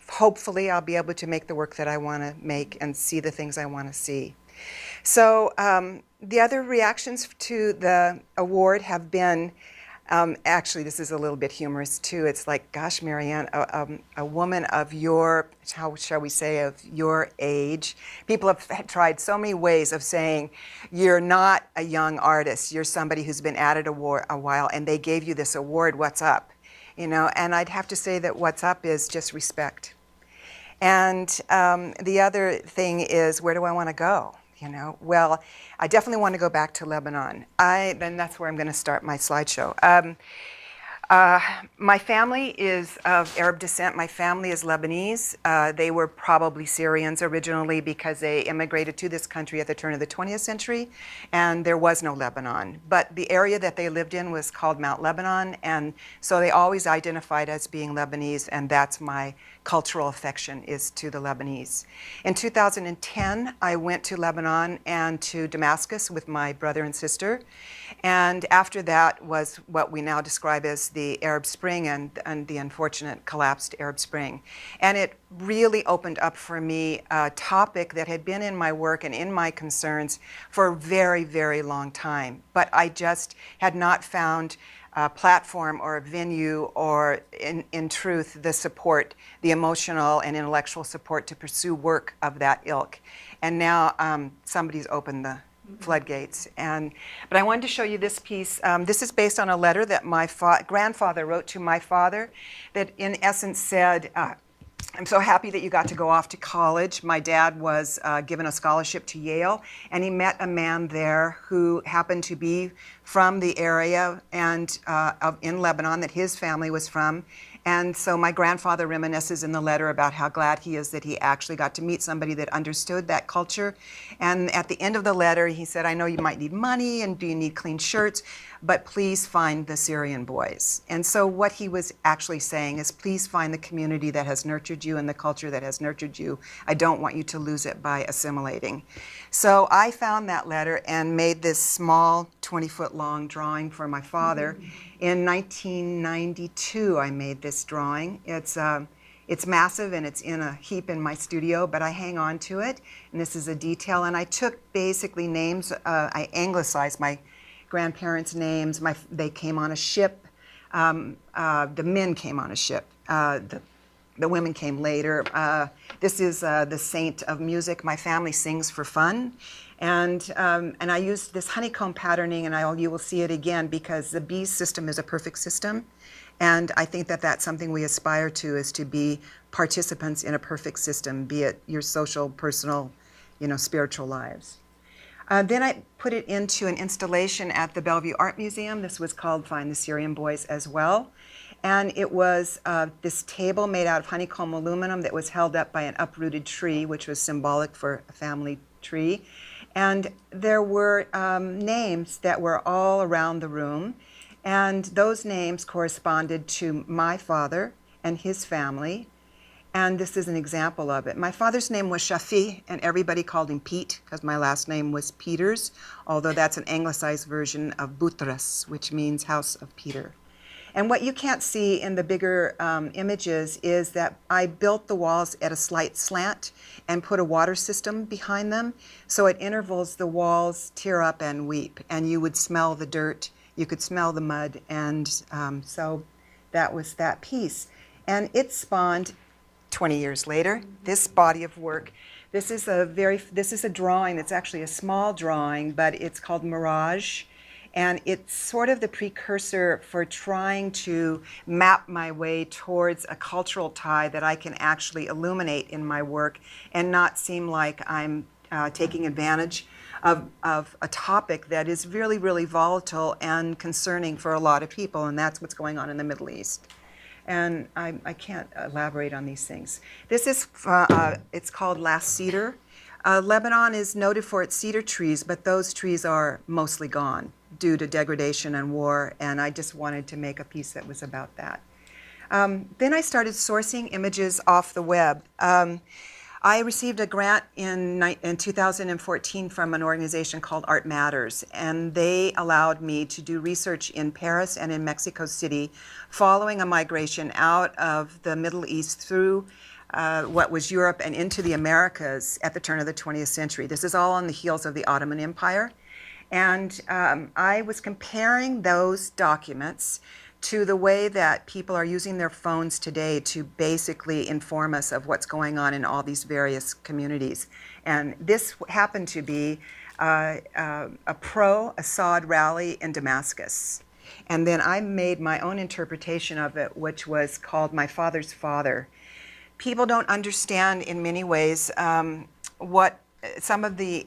hopefully I'll be able to make the work that I want to make and see the things I want to see. So the other reactions to the award have been, actually this is a little bit humorous too. It's like, gosh, Marianne, a woman of your, how shall we say, of your age. People have tried so many ways of saying, you're not a young artist, you're somebody who's been at it a while, and they gave you this award, what's up? And I'd have to say that what's up is just respect. And the other thing is, where do I want to go? Well, I definitely want to go back to Lebanon. Then that's where I'm going to start my slideshow. My family is of Arab descent. My family is Lebanese. They were probably Syrians originally because they immigrated to this country at the turn of the 20th century, and there was no Lebanon. But the area that they lived in was called Mount Lebanon, and so they always identified as being Lebanese, and that's my cultural affection is to the Lebanese. In 2010, I went to Lebanon and to Damascus with my brother and sister. And after that was what we now describe as the Arab Spring and the unfortunate collapsed Arab Spring. And it really opened up for me a topic that had been in my work and in my concerns for a very, very long time. But I just had not found a platform or a venue or, in truth, the support, the emotional and intellectual support to pursue work of that ilk. And now somebody's opened the floodgates. But I wanted to show you this piece. This is based on a letter that my grandfather wrote to my father that in essence said, I'm so happy that you got to go off to college. My dad was given a scholarship to Yale, and he met a man there who happened to be from the area and in Lebanon that his family was from. And so my grandfather reminisces in the letter about how glad he is that he actually got to meet somebody that understood that culture. And at the end of the letter, he said, I know you might need money and do you need clean shirts, but please find the Syrian boys. And so what he was actually saying is, please find the community that has nurtured you and the culture that has nurtured you. I don't want you to lose it by assimilating. So I found that letter and made this small 20-foot long drawing for my father. In 1992, I made this drawing. It's massive and it's in a heap in my studio, but I hang on to it. And this is a detail. And I took basically names, I anglicized my grandparents' names. They came on a ship. The men came on a ship. The women came later. This is the saint of music. My family sings for fun. And I used this honeycomb patterning, and you will see it again because the B system is a perfect system. And I think that that's something we aspire to, is to be participants in a perfect system, be it your social, personal, spiritual lives. Then I put it into an installation at the Bellevue Art Museum. This was called Find the Syrian Boys as well. And it was this table made out of honeycomb aluminum that was held up by an uprooted tree, which was symbolic for a family tree. And there were names that were all around the room. And those names corresponded to my father and his family. And this is an example of it. My father's name was Shafi, and everybody called him Pete, because my last name was Peters, although that's an anglicized version of Boutros, which means House of Peter. And what you can't see in the bigger images is that I built the walls at a slight slant and put a water system behind them. So at intervals, the walls tear up and weep, and you would smell the dirt, you could smell the mud, and so that was that piece. And it spawned 20 years later, this body of work. This is a drawing that's actually a small drawing, but it's called Mirage. And it's sort of the precursor for trying to map my way towards a cultural tie that I can actually illuminate in my work and not seem like I'm taking advantage of a topic that is really, really volatile and concerning for a lot of people, and that's what's going on in the Middle East. And I can't elaborate on these things. This is, it's called Last Cedar. Lebanon is noted for its cedar trees, but those trees are mostly gone due to degradation and war, and I just wanted to make a piece that was about that. Then I started sourcing images off the web. I received a grant in 2014 from an organization called Art Matters, and they allowed me to do research in Paris and in Mexico City following a migration out of the Middle East through what was Europe and into the Americas at the turn of the 20th century. This is all on the heels of the Ottoman Empire. And I was comparing those documents to the way that people are using their phones today to basically inform us of what's going on in all these various communities. And this happened to be a pro-Assad rally in Damascus. And then I made my own interpretation of it, which was called My Father's Father. People don't understand in many ways what some of the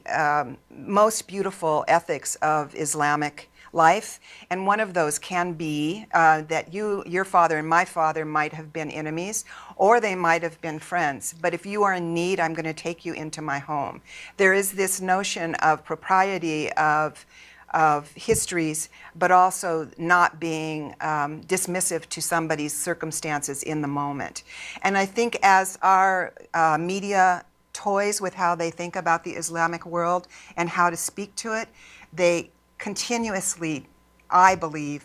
most beautiful ethics of Islamic life, and one of those can be that your father and my father might have been enemies, or they might have been friends, but if you are in need, I'm going to take you into my home. There is this notion of propriety, of of histories, but also not being dismissive to somebody's circumstances in the moment. And I think as our media toys with how they think about the Islamic world and how to speak to it, they continuously, I believe,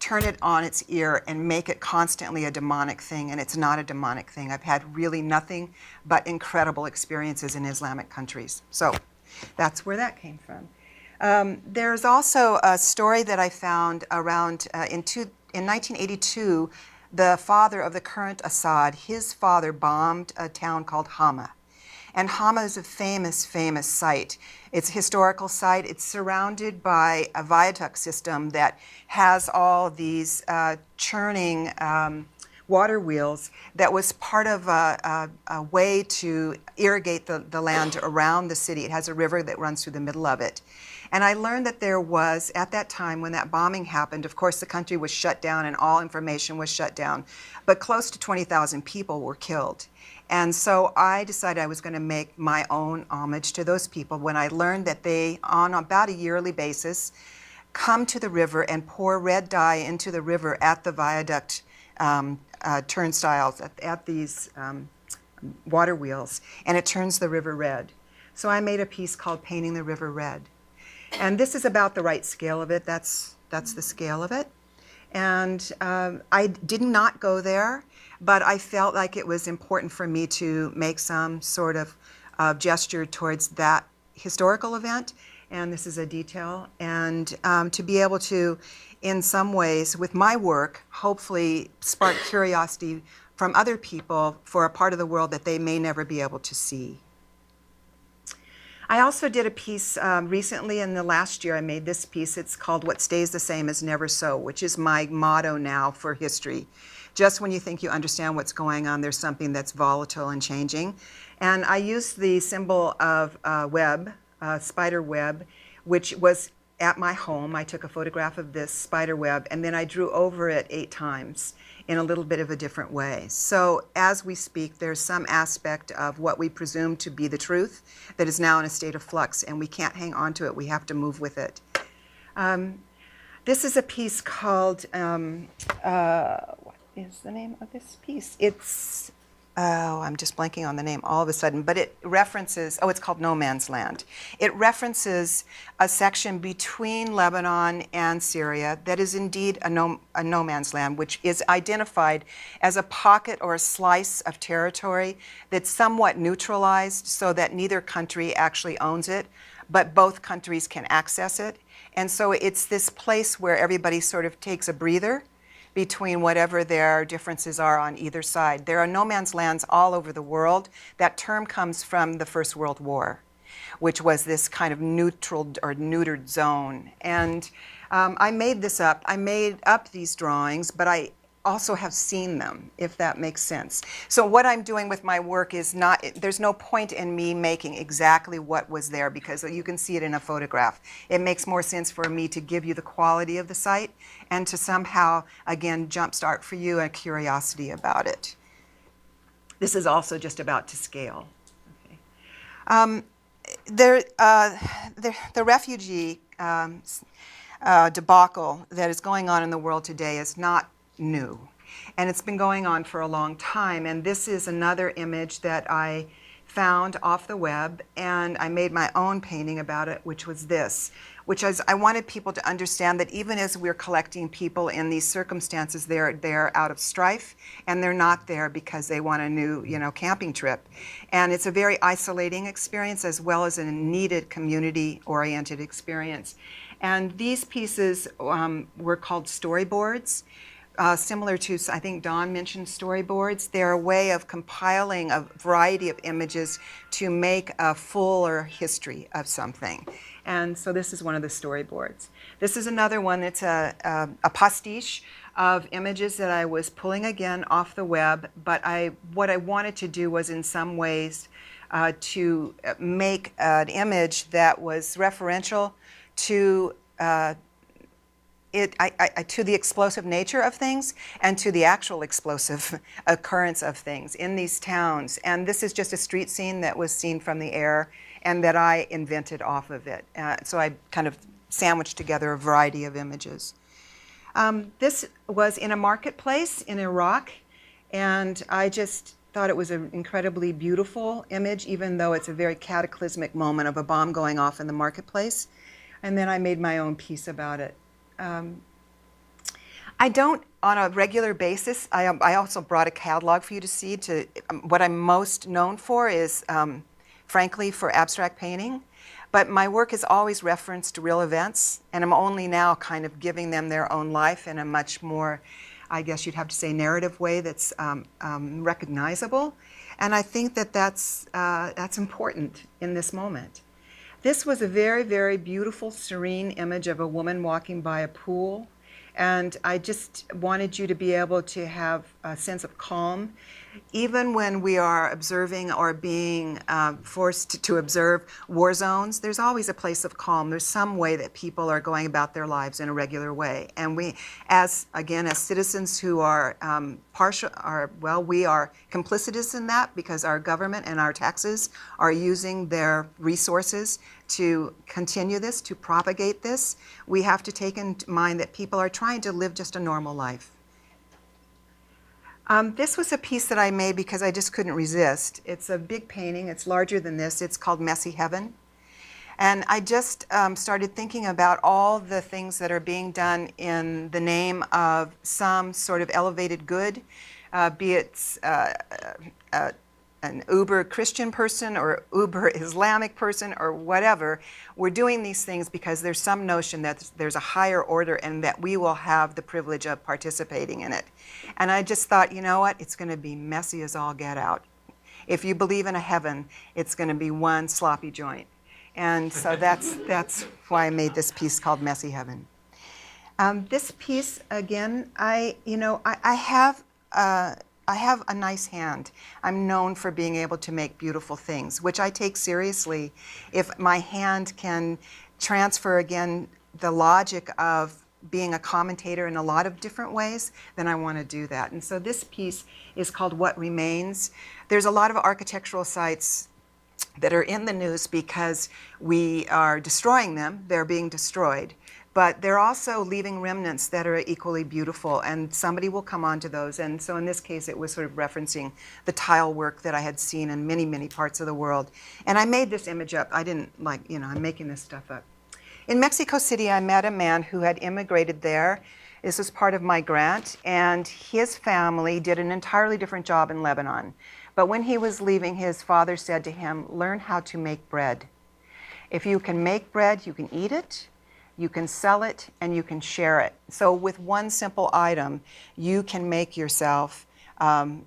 turn it on its ear and make it constantly a demonic thing, and it's not a demonic thing. I've had really nothing but incredible experiences in Islamic countries. So that's where that came from. There's also a story that I found around in 1982, the father of the current Assad, his father bombed a town called Hama. And Hama is a famous, famous site. It's a historical site. It's surrounded by a viaduct system that has all these churning water wheels that was part of a way to irrigate the land around the city. It has a river that runs through the middle of it. And I learned that there was, at that time when that bombing happened, of course the country was shut down and all information was shut down, but close to 20,000 people were killed. And so I decided I was going to make my own homage to those people when I learned that they, on about a yearly basis, come to the river and pour red dye into the river at the viaduct turnstiles, at these water wheels, and it turns the river red. So I made a piece called Painting the River Red. And this is about the right scale of it. That's the scale of it. And I did not go there, but I felt like it was important for me to make some sort of gesture towards that historical event. And this is a detail. And to be able to, in some ways, with my work, hopefully spark curiosity from other people for a part of the world that they may never be able to see. I also did a piece recently, in the last year I made this piece. It's called What Stays the Same Is Never So, which is my motto now for history. Just when you think you understand what's going on, there's something that's volatile and changing. And I used the symbol of web, spider web, which was at my home. I took a photograph of this spider web, and then I drew over it 8 times in a little bit of a different way. So as we speak, there's some aspect of what we presume to be the truth that is now in a state of flux, and we can't hang on to it. We have to move with it. This is a piece called, what is the name of this piece? It's, oh, I'm just blanking on the name all of a sudden, but it references, oh, it's called No Man's Land. It references a section between Lebanon and Syria that is indeed a no man's land, which is identified as a pocket or a slice of territory that's somewhat neutralized so that neither country actually owns it, but both countries can access it. And so it's this place where everybody sort of takes a breather between whatever their differences are on either side. There are no man's lands all over the world. That term comes from the First World War, which was this kind of neutral or neutered zone. And I made this up. I made up these drawings, but I also have seen them, if that makes sense. So what I'm doing with my work is not, there's no point in me making exactly what was there because you can see it in a photograph. It makes more sense for me to give you the quality of the site and to somehow, again, jumpstart for you a curiosity about it. This is also just about to scale. Okay. The refugee debacle that is going on in the world today is not new, and it's been going on for a long time. And this is another image that I found off the web, and I made my own painting about it, which was this, which is I wanted people to understand that even as we're collecting people in these circumstances, they're out of strife, and they're not there because they want a new, camping trip. And it's a very isolating experience as well as a needed community-oriented experience. And these pieces were called storyboards. Similar to, I think Dawn mentioned storyboards. They're a way of compiling a variety of images to make a fuller history of something. And so this is one of the storyboards. This is another one that's a pastiche of images that I was pulling again off the web, but what I wanted to do was in some ways to make an image that was referential to to the explosive nature of things and to the actual explosive occurrence of things in these towns. And this is just a street scene that was seen from the air and that I invented off of it. So I kind of sandwiched together a variety of images. This was in a marketplace in Iraq, and I just thought it was an incredibly beautiful image, even though it's a very cataclysmic moment of a bomb going off in the marketplace. And then I made my own piece about it. I don't, on a regular basis, I also brought a catalog for you to see. What I'm most known for is, frankly, for abstract painting. But my work is always referenced to real events, and I'm only now kind of giving them their own life in a much more, I guess you'd have to say, narrative way that's recognizable. And I think that that's important in this moment. This was a very, very beautiful, serene image of a woman walking by a pool. And I just wanted you to be able to have a sense of calm. Even when we are observing or being forced to observe war zones, there's always a place of calm. There's some way that people are going about their lives in a regular way. And we, as citizens who are we are complicitous in that because our government and our taxes are using their resources to continue this, to propagate this. We have to take in mind that people are trying to live just a normal life. This was a piece that I made because I just couldn't resist. It's a big painting. It's larger than this. It's called Messy Heaven. And I just started thinking about all the things that are being done in the name of some sort of elevated good, be it an uber Christian person or uber Islamic person or whatever. We're doing these things because there's some notion that there's a higher order and that we will have the privilege of participating in it. And I just thought, you know what, it's going to be messy as all get out. If you believe in a heaven, it's going to be one sloppy joint. And so that's why I made this piece called Messy Heaven. This piece, again, I have a nice hand. I'm known for being able to make beautiful things, which I take seriously. If my hand can transfer, again, the logic of being a commentator in a lot of different ways, then I want to do that. And so this piece is called What Remains. There's a lot of architectural sites that are in the news because we are destroying them. They're being destroyed. But they're also leaving remnants that are equally beautiful, and somebody will come onto those. And so in this case, it was sort of referencing the tile work that I had seen in many, many parts of the world. And I made this image up. I didn't I'm making this stuff up. In Mexico City, I met a man who had immigrated there. This was part of my grant, and his family did an entirely different job in Lebanon. But when he was leaving, his father said to him, learn how to make bread. If you can make bread, you can eat it, you can sell it, and you can share it. So with one simple item, you can make yourself, I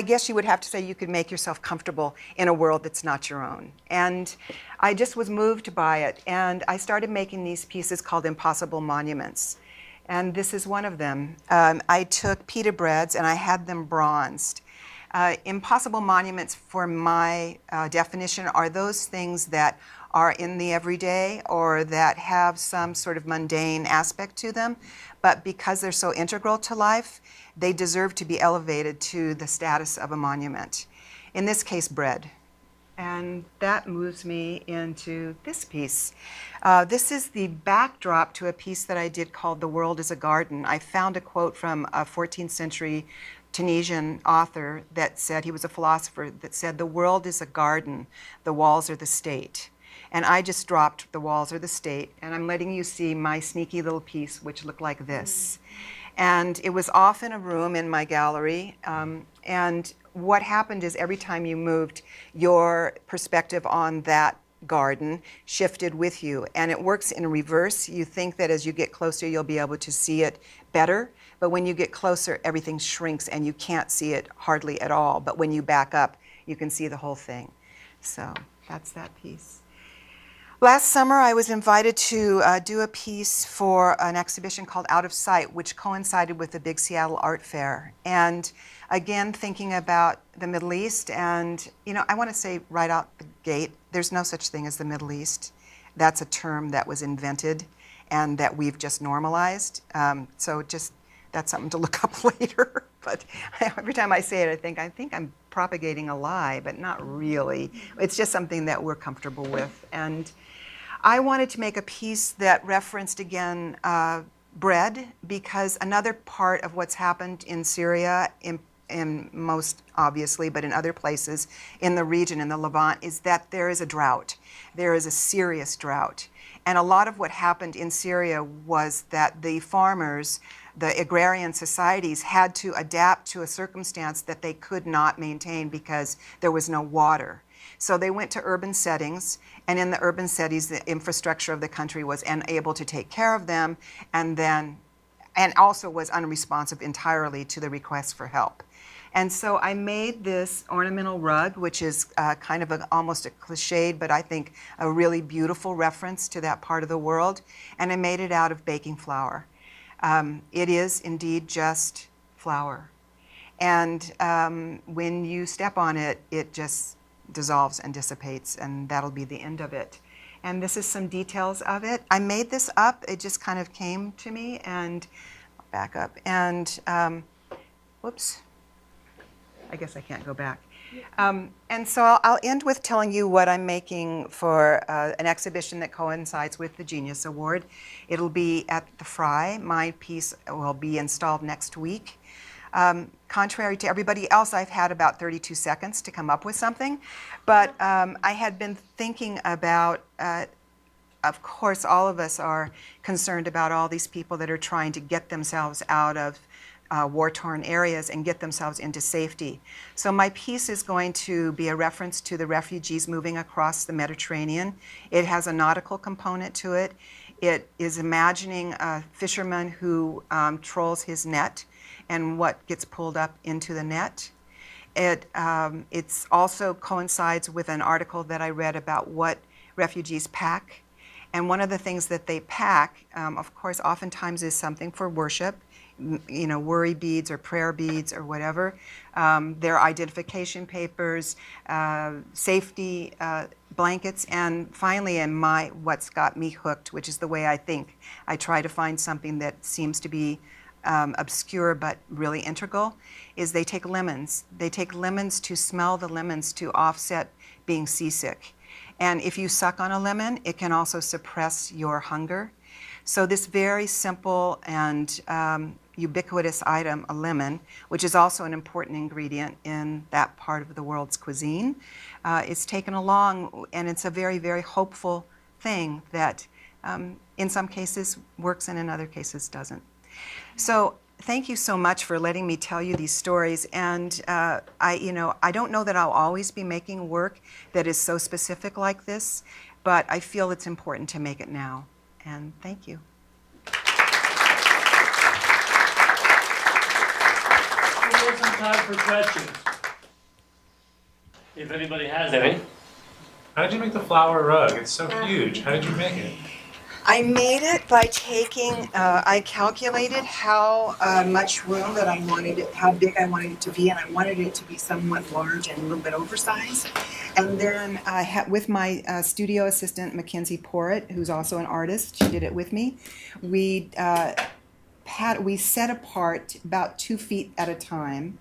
guess you would have to say you could make yourself comfortable in a world that's not your own. And I just was moved by it, and I started making these pieces called Impossible Monuments. And this is one of them. I took pita breads and I had them bronzed. Impossible monuments, for my definition, are those things that are in the everyday or that have some sort of mundane aspect to them, but because they're so integral to life, they deserve to be elevated to the status of a monument. In this case, bread. And that moves me into this piece. This is the backdrop to a piece that I did called The World is a Garden. I found a quote from a 14th century Tunisian author that said, he was a philosopher, that said, the world is a garden, the walls are the state. And I just dropped the walls are the state, and I'm letting you see my sneaky little piece, which looked like this. And it was off in a room in my gallery, and what happened is every time you moved, your perspective on that garden shifted with you. And it works in reverse. You think that as you get closer, you'll be able to see it better. But when you get closer, everything shrinks and you can't see it hardly at all. But when you back up, you can see the whole thing. So that's that piece. Last summer, I was invited to do a piece for an exhibition called Out of Sight, which coincided with the big Seattle Art Fair. And again, thinking about the Middle East, and I want to say right out the gate, there's no such thing as the Middle East. That's a term that was invented and that we've just normalized. So just that's something to look up later. But every time I say it, I think I'm propagating a lie, but not really. It's just something that we're comfortable with. And I wanted to make a piece that referenced again bread, because another part of what's happened in Syria, in most obviously, but in other places in the region, in the Levant, is that there is a drought. There is a serious drought. And a lot of what happened in Syria was that the farmers, the agrarian societies, had to adapt to a circumstance that they could not maintain because there was no water. So they went to urban settings, and in the urban settings, the infrastructure of the country was unable to take care of them, and also was unresponsive entirely to the requests for help. And so I made this ornamental rug, which is kind of almost a cliched, but I think a really beautiful reference to that part of the world, and I made it out of baking flour. It is indeed just flour. And when you step on it, it just dissolves and dissipates, and that'll be the end of it. And this is some details of it. I made this up. It just kind of came to me, and back up. And whoops. I guess I can't go back. And so I'll end with telling you what I'm making for an exhibition that coincides with the Genius Award. It'll be at the Fry. My piece will be installed next week. Contrary to everybody else, I've had about 32 seconds to come up with something. But I had been thinking about, of course, all of us are concerned about all these people that are trying to get themselves out of war-torn areas and get themselves into safety. So my piece is going to be a reference to the refugees moving across the Mediterranean. It has a nautical component to it. It is imagining a fisherman who trolls his net and what gets pulled up into the net. It's also coincides with an article that I read about what refugees pack. And one of the things that they pack, of course, oftentimes is something for worship, you know, worry beads or prayer beads or whatever. Their identification papers, safety blankets, and finally, in what's got me hooked, which is the way I think, I try to find something that seems to be obscure but really integral, is they take lemons. They take lemons to smell the lemons to offset being seasick. And if you suck on a lemon, it can also suppress your hunger. So this very simple and ubiquitous item, a lemon, which is also an important ingredient in that part of the world's cuisine, is taken along, and it's a very, very hopeful thing that in some cases works and in other cases doesn't. So thank you so much for letting me tell you these stories. And I don't know that I'll always be making work that is so specific like this, but I feel it's important to make it now. And thank you. We have some time for questions, if anybody has any. How did you make the flower rug? It's so huge. How did you make it? I made it by taking, I calculated how much room that I wanted it, how big I wanted it to be, and I wanted it to be somewhat large and a little bit oversized. And then with my studio assistant, Mackenzie Porritt, who's also an artist, she did it with me, we set apart about 2 feet at a time.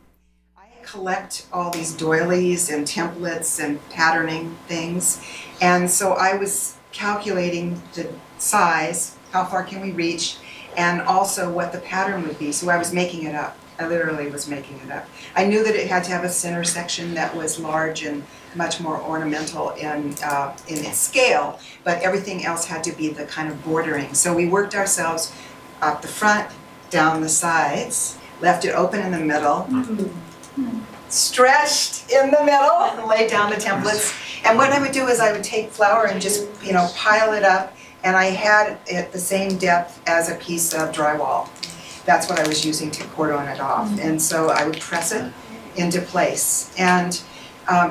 I collect all these doilies and templates and patterning things, and so I was calculating the size, how far can we reach, and also what the pattern would be. So I was making it up. I literally was making it up. I knew that it had to have a center section that was large and much more ornamental in its scale, but everything else had to be the kind of bordering. So we worked ourselves up the front, down the sides, left it open in the middle, stretched in the middle, and laid down the templates. And what I would do is I would take flour and just, pile it up, and I had it the same depth as a piece of drywall. That's what I was using to cordon it off. And so I would press it into place. And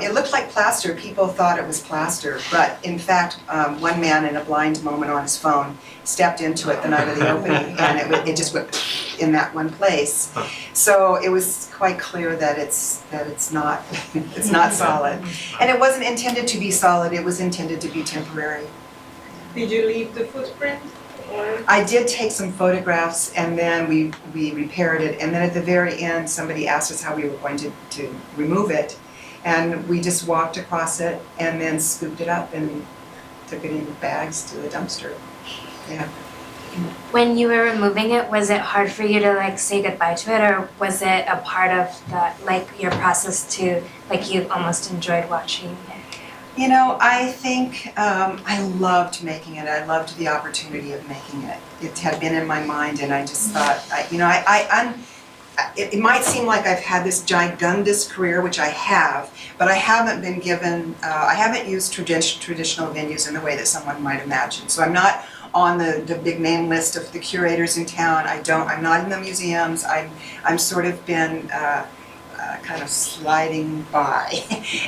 it looked like plaster. People thought it was plaster, but in fact, one man in a blind moment on his phone stepped into it the night of the opening, and it just went in that one place. So it was quite clear that it's not it's not solid, and it wasn't intended to be solid. It was intended to be temporary. Did you leave the footprint? Or? I did take some photographs, and then we repaired it, and then at the very end, somebody asked us how we were going to remove it. And we just walked across it and then scooped it up and took it in bags to the dumpster. Yeah. When you were removing it, was it hard for you to like say goodbye to it, or was it a part of that, like your process to, like you almost enjoyed watching it? You know, I think I loved making it. I loved the opportunity of making it. It had been in my mind, and I just thought, it might seem like I've had this gigundous career, which I have, but I haven't been given, I haven't used traditional venues in the way that someone might imagine. So I'm not on the big name list of the curators in town. I'm not in the museums. I'm sort of been kind of sliding by.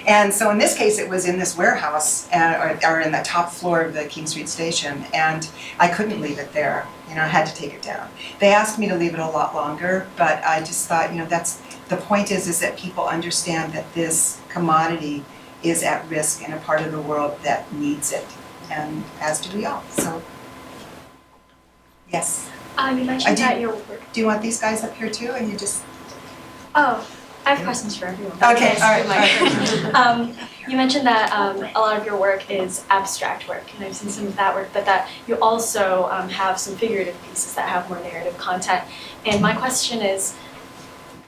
And so in this case, it was in this warehouse, or in the top floor of the King Street station, and I couldn't leave it there. You know, I had to take it down. They asked me to leave it a lot longer, but I just thought, you know, that's the point is that people understand that this commodity is at risk in a part of the world that needs it, and as do we all. So, yes. You mentioned that your work. Do you want these guys up here too, and you just? Oh, I have questions for everyone. Okay, all right. You mentioned that a lot of your work is abstract work, and I've seen some of that work, but that you also have some figurative pieces that have more narrative content. And my question is,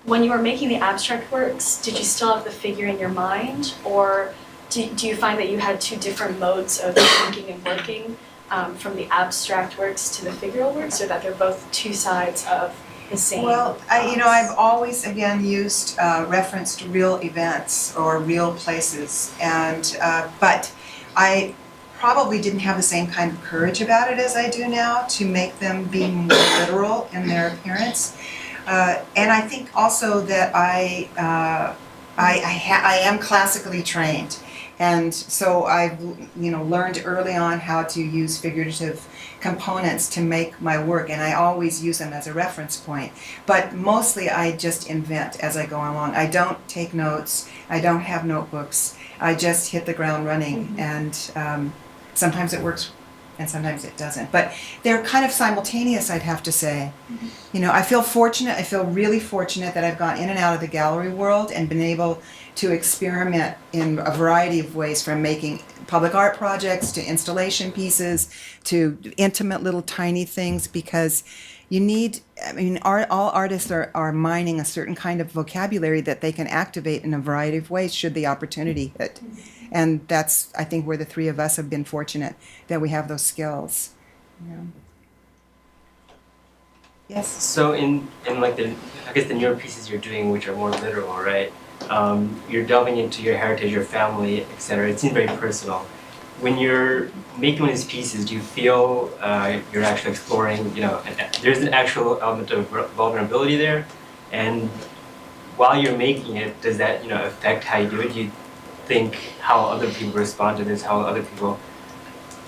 when you were making the abstract works, did you still have the figure in your mind, or do you find that you had two different modes of thinking and working, from the abstract works to the figural works, or that they're both two sides of the same? Well, I've always, again, used reference to real events or real places, and but I probably didn't have the same kind of courage about it as I do now to make them be more literal in their appearance. And I think also that I am classically trained. And so I've learned early on how to use figurative components to make my work, and I always use them as a reference point. But mostly I just invent as I go along. I don't take notes, I don't have notebooks, I just hit the ground running, and sometimes it works and sometimes it doesn't. But they're kind of simultaneous, I'd have to say. You know, I feel fortunate, I feel really fortunate that I've gone in and out of the gallery world and been able to experiment in a variety of ways, from making public art projects to installation pieces to intimate little tiny things, because you need, all artists are mining a certain kind of vocabulary that they can activate in a variety of ways should the opportunity hit. And that's, I think, where the three of us have been fortunate that we have those skills. Yeah. Yes? So in like the newer pieces you're doing, which are more literal, right? You're delving into your heritage, your family, etc. It seems very personal. When you're making one of these pieces, do you feel you're actually exploring, there's an actual element of vulnerability there? And while you're making it, does that, affect how you do it? Do you think how other people respond to this, how other people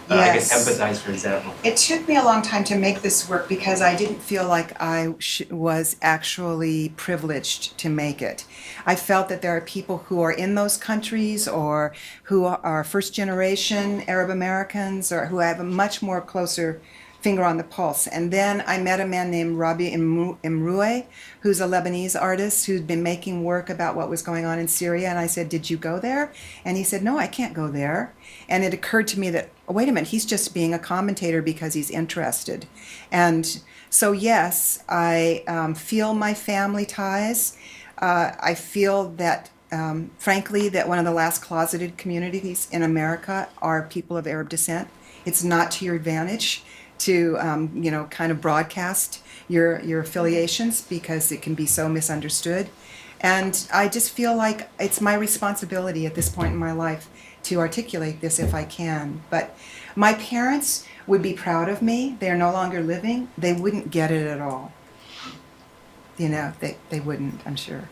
Yes. empathize, for example? It took me a long time to make this work because I didn't feel like I was actually privileged to make it. I felt that there are people who are in those countries or who are first generation Arab Americans or who have a much more closer finger on the pulse. And then I met a man named Rabi Imroue, who's a Lebanese artist who'd been making work about what was going on in Syria. And I said, "Did you go there?" And he said, "No, I can't go there." And it occurred to me that, oh, wait a minute, he's just being a commentator because he's interested. And so, yes, I feel my family ties. I feel that, frankly, that one of the last closeted communities in America are people of Arab descent. It's not to your advantage to kind of broadcast your affiliations because it can be so misunderstood. And I just feel like it's my responsibility at this point in my life to articulate this if I can. But my parents would be proud of me. They're no longer living. They wouldn't get it at all. They wouldn't, I'm sure.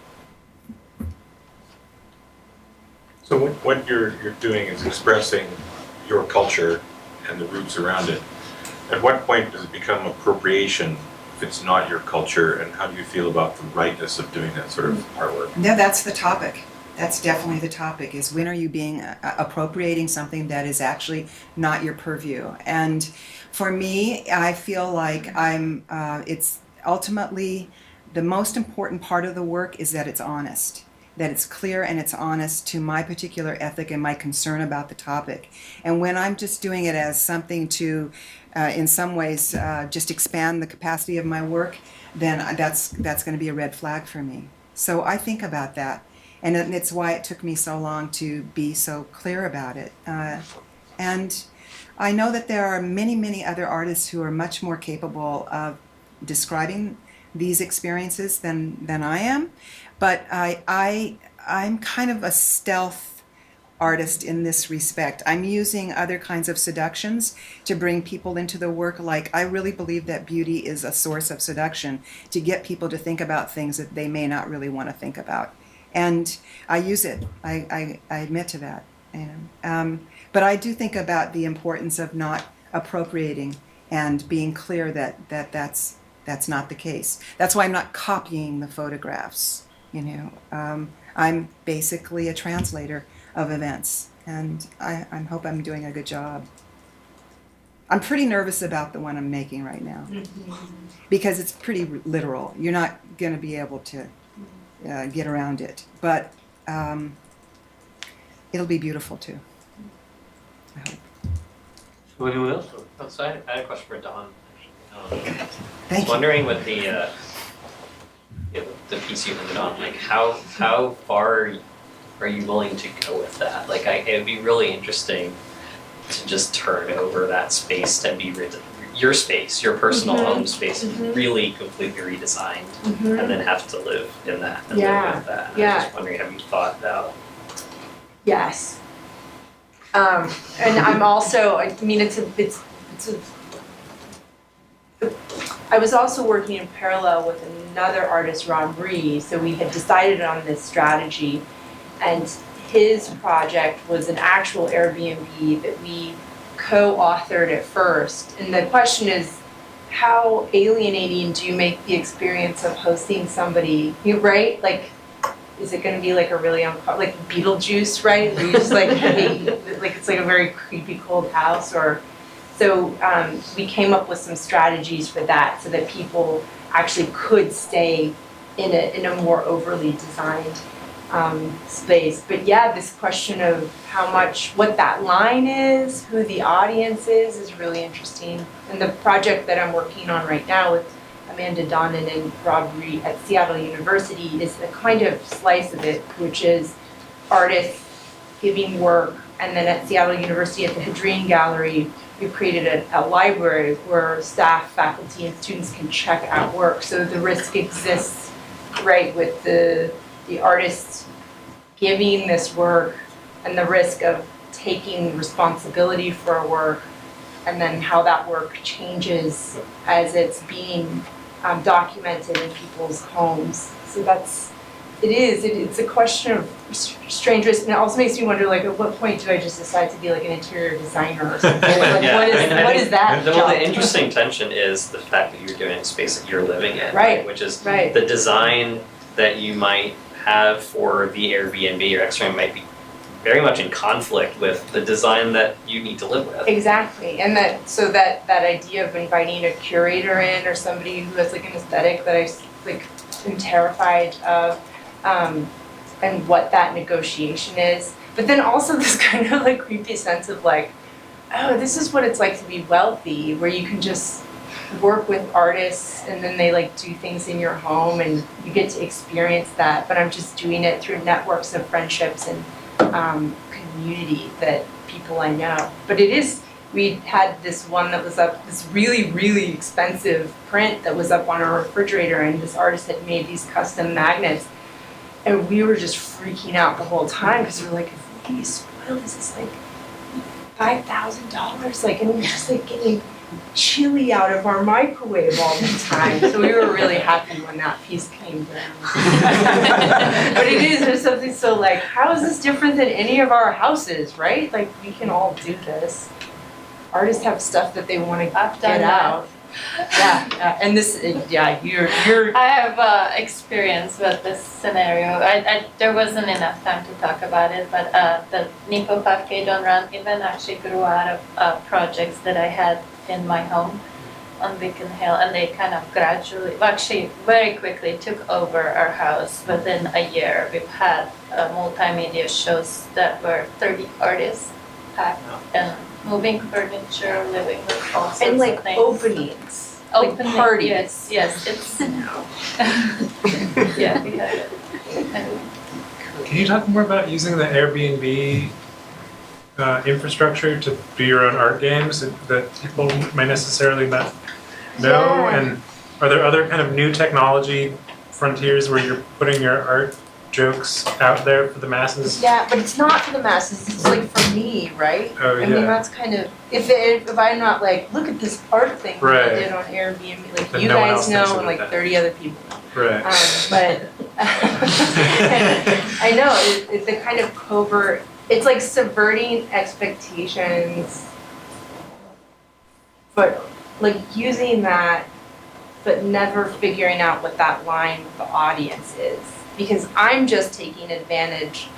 So what you're doing is expressing your culture and the roots around it. At what point does it become appropriation if it's not your culture, and how do you feel about the rightness of doing that sort of artwork? No, that's the topic. That's definitely the topic, is when are you being appropriating something that is actually not your purview. And for me, I feel like it's ultimately the most important part of the work is that it's honest. that it's clear and it's honest to my particular ethic and my concern about the topic. And when I'm just doing it as something to, in some ways, just expand the capacity of my work, then that's going to be a red flag for me. So I think about that. And it's why it took me so long to be so clear about it. And I know that there are many, many other artists who are much more capable of describing these experiences than I am. But I'm kind of a stealth artist in this respect. I'm using other kinds of seductions to bring people into the work. Like, I really believe that beauty is a source of seduction to get people to think about things that they may not really want to think about. And I use it. I admit to that. But I do think about the importance of not appropriating and being clear that that's not the case. That's why I'm not copying the photographs. I'm basically a translator of events, and I hope I'm doing a good job. I'm pretty nervous about the one I'm making right now because it's pretty literal. You're not going to be able to get around it, but it'll be beautiful too, I hope. Anyone else? So I had a question for Dawn. Thank I was you. wondering with the piece you ended on, like how far are you willing to go with that? Like, it would be really interesting to just turn over that space to be your space, your personal home space, really completely redesigned, and then have to live in that and live with that. And I was just wondering, have you thought about? Yes. And I'm also, I mean, I was also working in parallel with another artist, Rob Bree, so we had decided on this strategy, and his project was an actual Airbnb that we co-authored at first. And the question is, how alienating do you make the experience of hosting somebody, right? Like, is it going to be like a really like Beetlejuice, right? Where you just like hate, like it's like a very creepy cold house, or so we came up with some strategies for that so that people actually could stay in a more overly designed space. But yeah, this question of what that line is, who the audience is really interesting. And the project that I'm working on right now with Amanda Donnan and Rob Reed at Seattle University is a kind of slice of it, which is artists giving work. And then at Seattle University at the Hadrian Gallery, we've created a library where staff, faculty, and students can check out work. So the risk exists, right, with the artists giving this work and the risk of taking responsibility for a work, and then how that work changes as it's being documented in people's homes. So it's a question of strange risk, and it also makes me wonder, like, at what point do I just decide to be like an interior designer or something? Like, what is that? Well, the interesting tension is the fact that you're doing a space that you're living in, right? Which is the design that you might have for the Airbnb or X-Ray might be very much in conflict with the design that you need to live with. Exactly, and that idea of inviting a curator in or somebody who has like an aesthetic that I like am terrified of, and what that negotiation is. But then also this kind of like creepy sense of like, oh, this is what it's like to be wealthy, where you can just work with artists and then they like do things in your home and you get to experience that. But I'm just doing it through networks of friendships and community that people I know. But we had this one that was up, this really, really expensive print that was up on our refrigerator, and this artist had made these custom magnets. And we were just freaking out the whole time because we were like, if we spoil this, it's like $5,000. Like, and we were just like getting chili out of our microwave all the time. So we were really happy when that piece came down. But there's something so like, how is this different than any of our houses, right? Like, we can all do this. Artists have stuff that they want to get out. Yeah, and this, you're. I have experience with this scenario. There wasn't enough time to talk about it, but the Nipo Parque Don Run event actually grew out of projects that I had in my home. on Beacon Hill, and they kind of gradually, well, actually very quickly took over our house. Within a year, we've had multimedia shows that were 30 artists packed and moving furniture, living with all sorts And like of things. openings, Opening, like parties. Yes, it's yeah, we had it. Can you talk more about using the Airbnb infrastructure to do your own art games that people might necessarily not know? Yeah. And are there other kind of new technology frontiers where you're putting your art jokes out there for the masses? Yeah, but it's not for the masses. It's like for me, right? Oh, I mean, yeah. that's kind of if I'm not like, look at this art thing that I Right. did on Airbnb. Like But you no one guys else thinks know, of and it like that 30 other people know. Right. But I know it's the kind of covert. It's like subverting expectations, but like using that, but never figuring out what that line with the audience is. Because I'm just taking advantage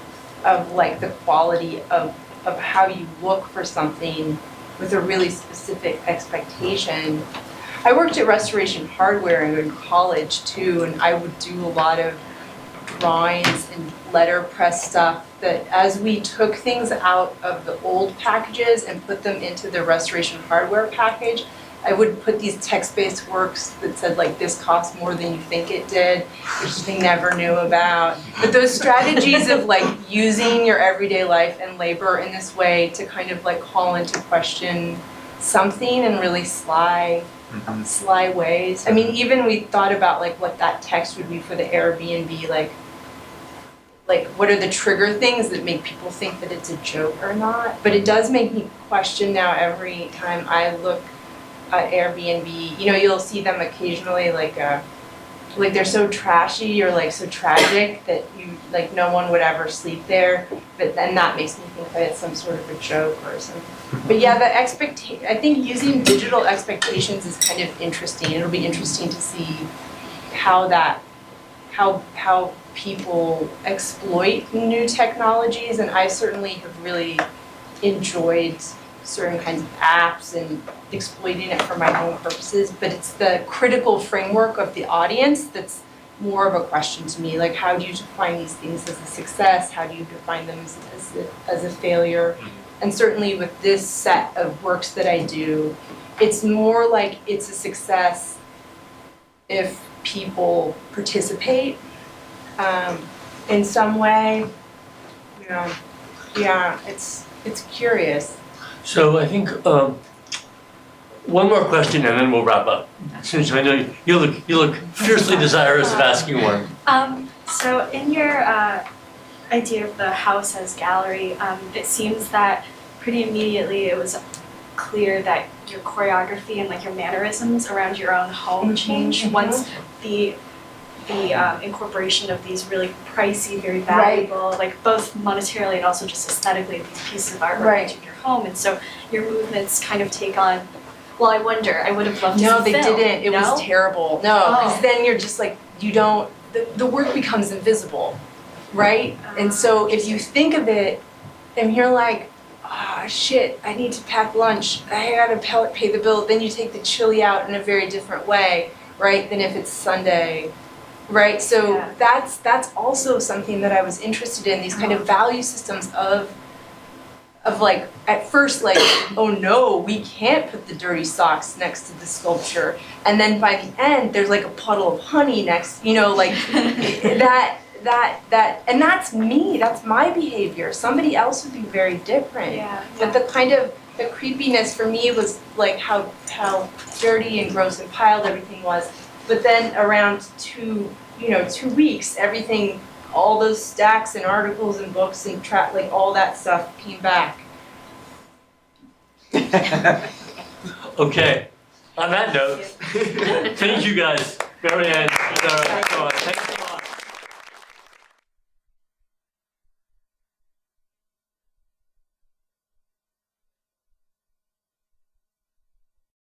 of like the quality of how you look for something with a really specific expectation. I worked at Restoration Hardware in college too, and I would do a lot of drawings and letterpress stuff that as we took things out of the old packages and put them into the Restoration Hardware package, I would put these text-based works that said like, this costs more than you think it did, which they never knew about. But those strategies of like using your everyday life and labor in this way to kind of like call into question something in really sly ways. I mean, even we thought about like what that text would be for the Airbnb, like what are the trigger things that make people think that it's a joke or not? But it does make me question now every time I look at Airbnb. You know, you'll see them occasionally like they're so trashy or like so tragic that you like no one would ever sleep there. But then that makes me think that it's some sort of a joke or something. But yeah, I think using digital expectations is kind of interesting. It'll be interesting to see how people exploit new technologies, and I certainly have really enjoyed certain kinds of apps and exploiting it for my own purposes, but it's the critical framework of the audience that's more of a question to me. Like, how do you define these things as a success? How do you define them as a failure? And certainly with this set of works that I do, it's more like it's a success if people participate in some way. You know, yeah, it's curious. So I think one more question and then we'll wrap up. Since I know you look fiercely desirous of asking one. So in your idea of the house as gallery, it seems that pretty immediately it was clear that your choreography and like your mannerisms around your own home changed once the incorporation of these really pricey, very valuable, like both monetarily and also just aesthetically, these pieces of artwork into your home. And so your movements kind of take on, well, I wonder, I would have loved to see No, they film. didn't. It was terrible. No, because then you're just like, you don't, the work becomes invisible, right? And so if you think of it, and you're like, shit, I need to pack lunch, I gotta pay the bill, then you take the chili out in a very different way, right, than if it's Sunday. Right, so that's also something that I was interested in, these kind of value systems of like, at first like, oh no, we can't put the dirty socks next to the sculpture. And then by the end, there's like a puddle of honey next, you know, like that, and that's me, that's my behavior. Somebody else would be very different. But the kind of, the creepiness for me was like how dirty and gross and piled everything was. But then around 2 weeks, everything, all those stacks and articles and books and like all that stuff came back. Okay, on that note, thank you guys, Marianne, Sarah.